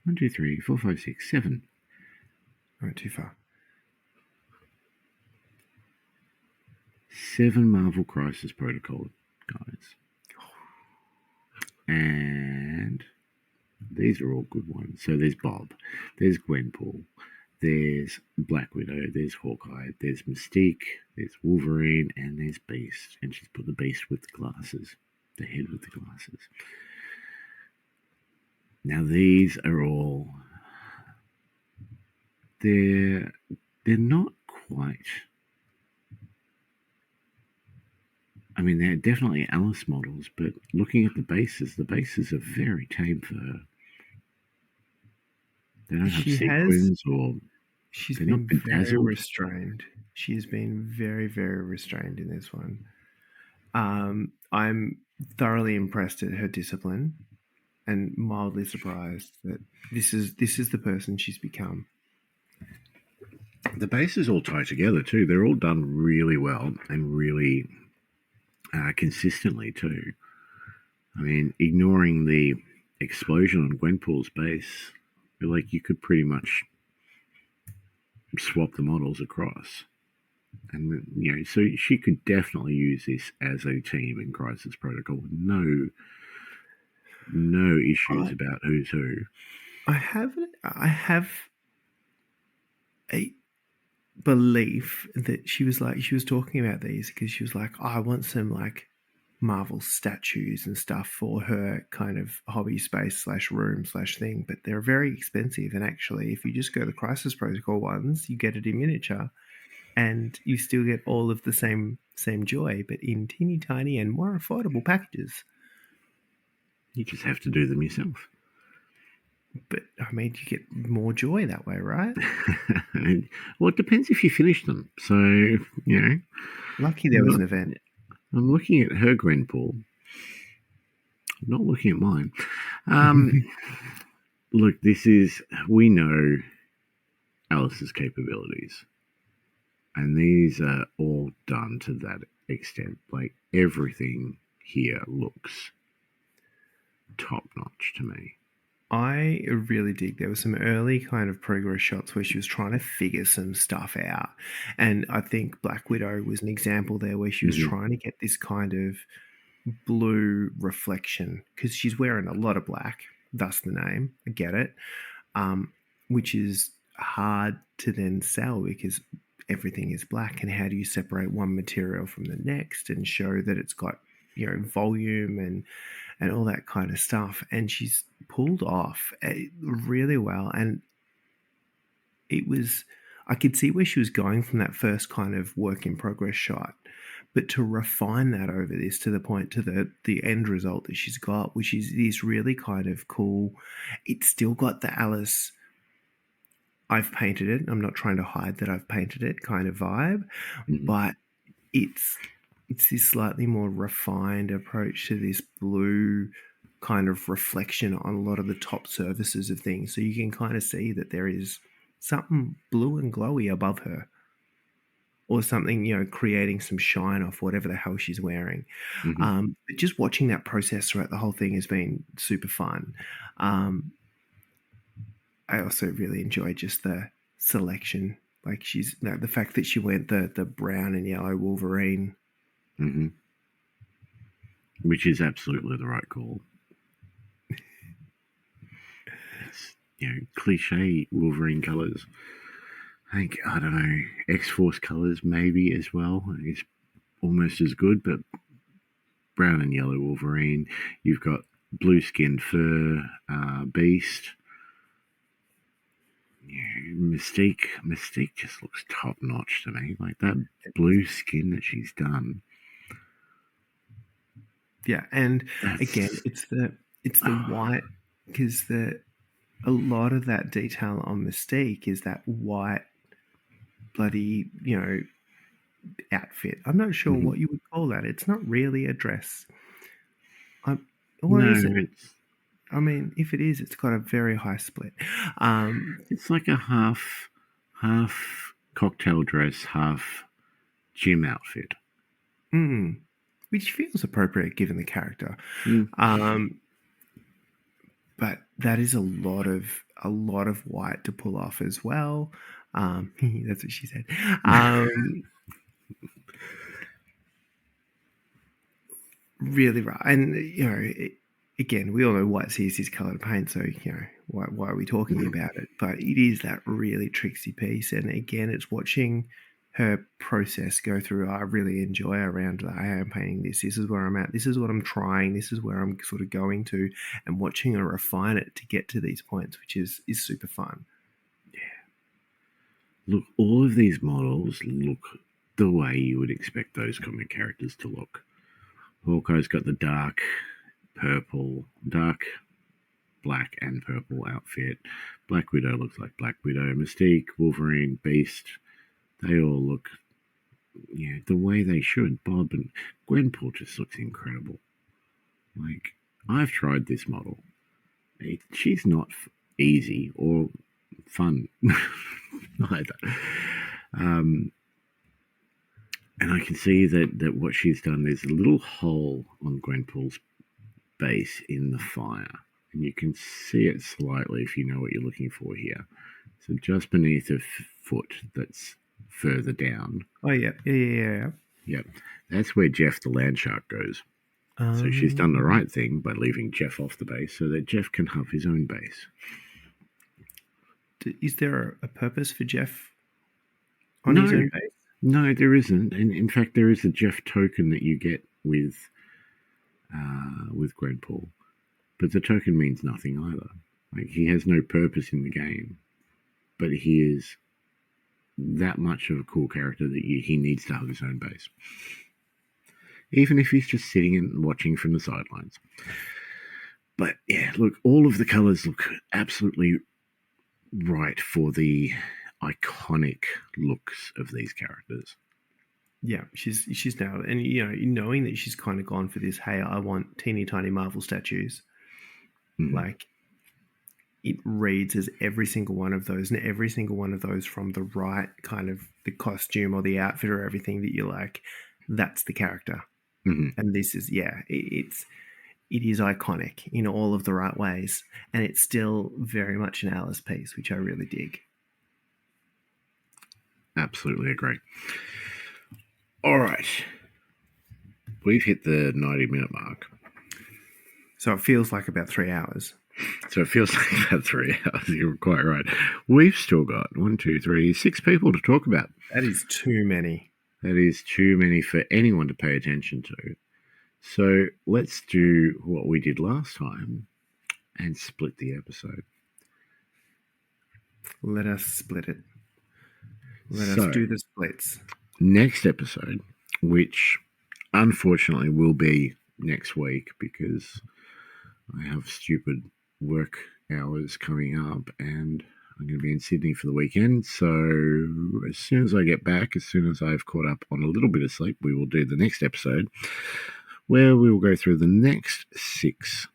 1, 2, 3, 4, 5, 6, 7. I went too far. 7 Marvel Crisis Protocol guys. And these are all good ones. So there's Bob, there's Gwenpool, there's Black Widow, there's Hawkeye, there's Mystique, there's Wolverine, and there's Beast. And she's put the Beast with the glasses, the head with the glasses. Now these are all, they're not quite I mean, they're definitely Alice models, but looking at the bases are very tame for her. They don't have She has. sequins, or She's they're not been very bedazzled. restrained. She's been very, very restrained in this one. I'm thoroughly impressed at her discipline, and mildly surprised that this is the person she's become. The bases all tie together too. They're all done really well and really consistently too. I mean, ignoring the explosion on Gwenpool's base, like you could pretty much swap the models across. And so she could definitely use this as a team in Crisis Protocol. No issues about who's who. I have a belief that she was talking about these because she was like, oh, I want some like Marvel statues and stuff for her kind of hobby space / room / thing, but they're very expensive. And actually, if you just go the Crisis Protocol ones, you get it in miniature, and you still get all of the same joy, but in teeny tiny and more affordable packages. You just have to do them yourself. But I mean, you get more joy that way, right? Well, it depends if you finish them. So, Lucky there was an event. I'm looking at her Gwenpool. I'm not looking at mine. Look, we know Alice's capabilities. And these are all done to that extent. Like, everything here looks top-notch to me. I really dig. There were some early kind of progress shots where she was trying to figure some stuff out. And I think Black Widow was an example there where she was trying to get this kind of blue reflection because she's wearing a lot of black, thus the name. I get it. Which is hard to then sell because everything is black. And how do you separate one material from the next and show that it's got, volume and all that kind of stuff? And she's pulled off really well. And I could see where she was going from that first kind of work in progress shot, but to refine that over this to the point to the end result that she's got, which is this really kind of cool. It's still got the Alice, I've painted it, I'm not trying to hide that I've painted it kind of vibe, but it's this slightly more refined approach to this blue kind of reflection on a lot of the top surfaces of things. So you can kind of see that there is something blue and glowy above her, or something, creating some shine off whatever the hell she's wearing. But just watching that process throughout the whole thing has been super fun. I also really enjoy just the selection. Like the fact that she went the brown and yellow Wolverine. Which is absolutely the right call. It's, cliche Wolverine colours. I think, I don't know, X-Force colours maybe as well. It's almost as good, but brown and yellow Wolverine. You've got blue-skinned fur, Beast. Mystique just looks top-notch to me. Like that blue skin that she's done. Yeah, and again, it's the white, because a lot of that detail on Mystique is that white bloody outfit. I'm not sure what you would call that. It's not really a dress. Is it? I mean, if it is, it's got a very high split. It's like a half cocktail dress, half gym outfit. Which feels appropriate given the character. But that is a lot of white to pull off as well. That's what she said. Really right. And again, we all know white sees his coloured paint, so why are we talking about it? But it is that really tricksy piece, and again, it's watching her process go through. I really enjoy around that. I am painting this. This is where I'm at. This is what I'm trying. This is where I'm sort of going to, and watching her refine it to get to these points, which is super fun. Yeah. Look, all of these models look the way you would expect those comic characters to look. Hawkeye's got the dark black and purple outfit. Black Widow looks like Black Widow. Mystique, Wolverine, Beast, they all look, the way they should. Bob and Gwenpool just looks incredible. Like, I've tried this model. She's not easy or fun either. And I can see that what she's done, there's a little hole on Gwenpool's base in the fire. And you can see it slightly if you know what you're looking for here. So just beneath her foot that's further down. Oh, yeah. Yep. That's where Jeff the land shark goes. So she's done the right thing by leaving Jeff off the base so that Jeff can have his own base. Is there a purpose for Jeff on his own base? No, there isn't. And in fact, there is a Jeff token that you get with Gwenpool. But the token means nothing either. Like, he has no purpose in the game. But he is that much of a cool character that he needs to have his own base. Even if he's just sitting and watching from the sidelines. But yeah, look, all of the colours look absolutely right for the iconic looks of these characters. Yeah, she's now, and knowing that she's kind of gone for this, hey, I want teeny tiny Marvel statues. Like, it reads as every single one of those, and every single one of those from the right kind of the costume or the outfit or everything that you like, that's the character. And this is, it is iconic in all of the right ways, and it's still very much an Alice piece, which I really dig. Absolutely agree. All right. We've hit the 90-minute mark. So it feels like about 3 hours. So it feels like about 3 hours. You're quite right. We've still got 6 people to talk about. That is too many. That is too many for anyone to pay attention to. So let's do what we did last time and split the episode. Let us split it. Let us do the splits. Next episode, which unfortunately will be next week because I have stupid work hours coming up and I'm going to be in Sydney for the weekend. So as soon as I get back, as soon as I've caught up on a little bit of sleep, we will do the next episode where we will go through the next 6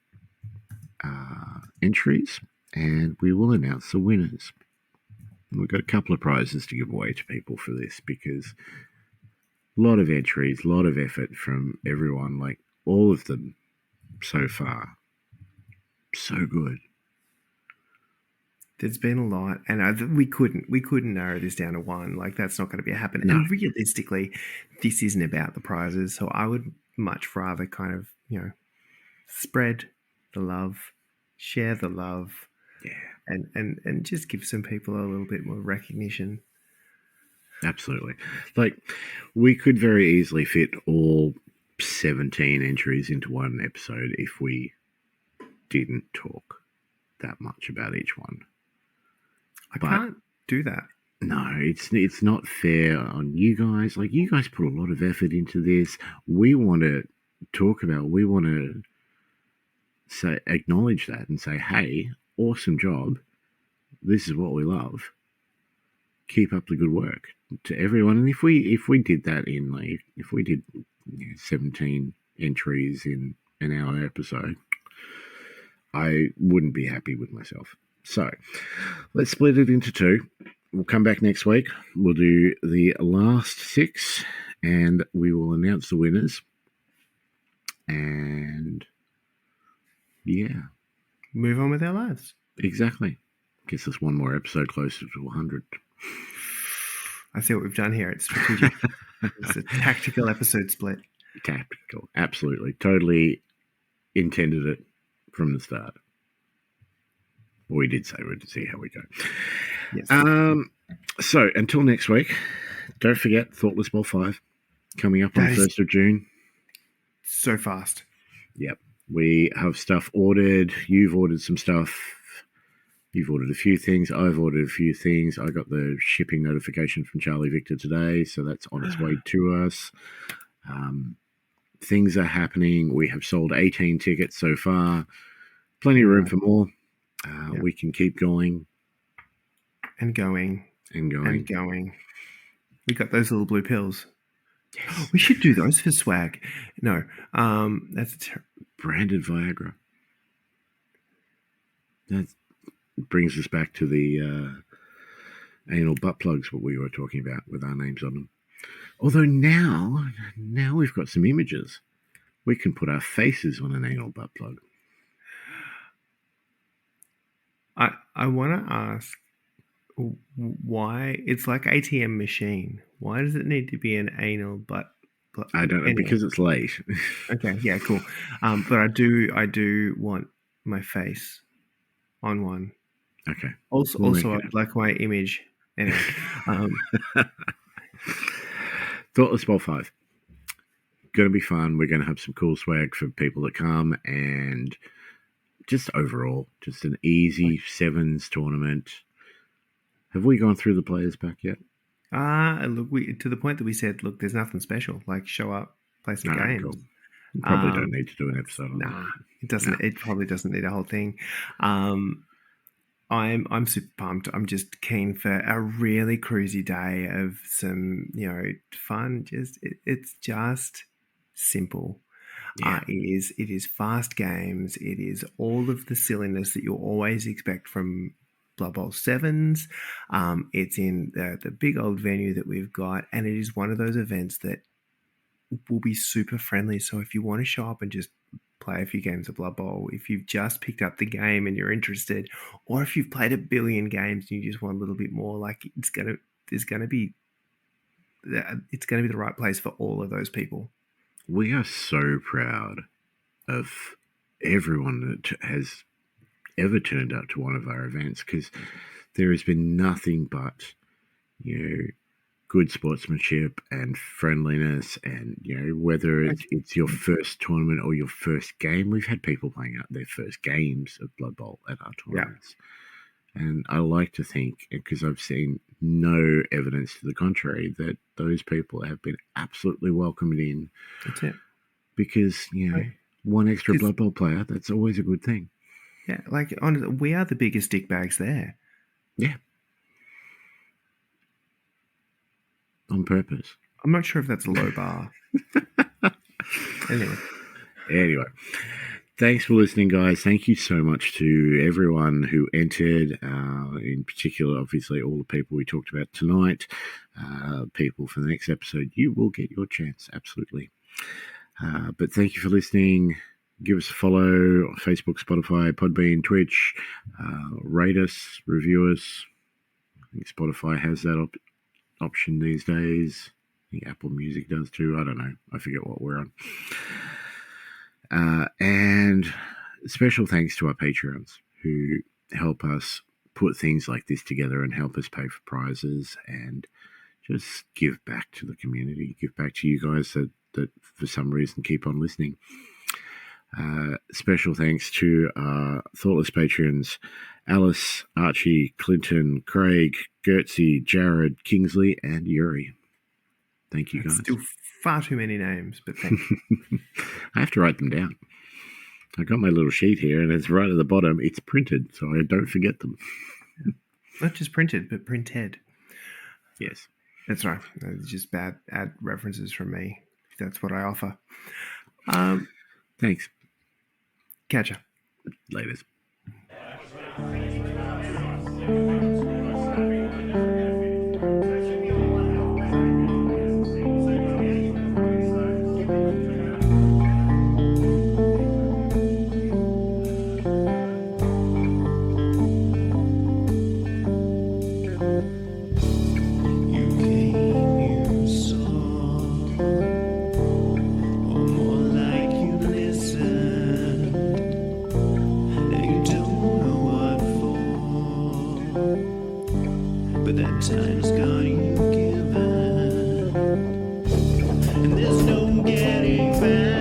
entries and we will announce the winners. We've got a couple of prizes to give away to people for this because a lot of entries, a lot of effort from everyone, like all of them so far. So good. There's been a lot, and we couldn't narrow this down to one. Like, that's not going to be happening. No. And realistically, this isn't about the prizes. So I would much rather kind of, spread the love, share the love, and just give some people a little bit more recognition. Absolutely. Like, we could very easily fit all 17 entries into one episode if we didn't talk that much about each one. I can't do that. No, it's not fair on you guys. Like, you guys put a lot of effort into this. We want to talk about, we want to acknowledge that and say, hey, awesome job. This is what we love. Keep up the good work to everyone. And if we did that if we did 17 entries in an hour episode, I wouldn't be happy with myself. So let's split it into 2. We'll come back next week. We'll do the last 6 and we will announce the winners. And move on with our lives. Exactly. Gets us one more episode closer to 100. I see what we've done here. It's strategic. It's a tactical episode split. Tactical. Absolutely. Totally intended it from the start. We did say we'd see how we go. Yes. So until next week, don't forget Thoughtless Bowl 5 coming up on the 1st of June. So fast. Yep. We have stuff ordered. You've ordered some stuff. You've ordered a few things. I've ordered a few things. I got the shipping notification from Charlie Victor today, so that's on its way to us. things are happening. We have sold 18 tickets so far. Plenty of room for more. We can keep going. And going. And going. And going. We got those little blue pills. Yes. We should do those for swag. No, that's branded Viagra. That brings us back to the anal butt plugs, what we were talking about with our names on them. Although now we've got some images. We can put our faces on an anal butt plug. I want to ask why it's like ATM machine. Why does it need to be an anal butt plug? I don't know, because it's late. Okay, yeah, cool. But I do want my face on one. Okay. Also, I'd like my image. Anyway. Thoughtless Bowl 5. Going to be fun. We're going to have some cool swag for people that come, and just overall, just an easy sevens tournament. Have we gone through the players pack yet? Look, to the point that we said, look, there's nothing special. Like, show up, play some games. Cool. We probably don't need to do an episode on that. It doesn't. It probably doesn't need a whole thing. I'm super pumped. I'm just keen for a really cruisy day of some, fun. It's just simple. Yeah. It is fast games. It is all of the silliness that you'll always expect from Blood Bowl 7s. It's in the big old venue that we've got, and it is one of those events that will be super friendly. So if you want to show up and just play a few games of Blood Bowl, if you've just picked up the game and you're interested, or if you've played a billion games and you just want a little bit more, like it's gonna be the right place for all of those people. We are so proud of everyone that has ever turned up to one of our events, because there has been nothing but, good sportsmanship and friendliness, and, whether it's your first tournament or your first game. We've had people playing out their first games of Blood Bowl at our tournaments. Yeah. And I like to think, because I've seen no evidence to the contrary, that those people have been absolutely welcomed in. That's it. Because, one extra Blood Bowl player, that's always a good thing. Yeah, like, honestly, we are the biggest dick bags there. Yeah. On purpose. I'm not sure if that's a low bar. Anyway. Thanks for listening, guys. Thank you so much to everyone who entered, in particular, obviously, all the people we talked about tonight. People for the next episode, you will get your chance, absolutely. But thank you for listening. Give us a follow on Facebook, Spotify, Podbean, Twitch. Rate us, review us. I think Spotify has that option these days. I think Apple Music does too. I don't know. I forget what we're on. And special thanks to our Patreons who help us put things like this together and help us pay for prizes and just give back to the community, give back to you guys that for some reason keep on listening. Special thanks to our Thoughtless patrons, Alice, Archie, Clinton, Craig, Gertzy, Jared, Kingsley, and Yuri. Thank you, guys. Still far too many names, but thank you. I have to write them down. I got my little sheet here, and it's right at the bottom. It's printed, so I don't forget them. Not just printed, but printed. Yes. That's right. It's just bad ad references from me. That's what I offer. Thanks. Catch ya. Laters. Time's gone, you've given, and there's no getting back.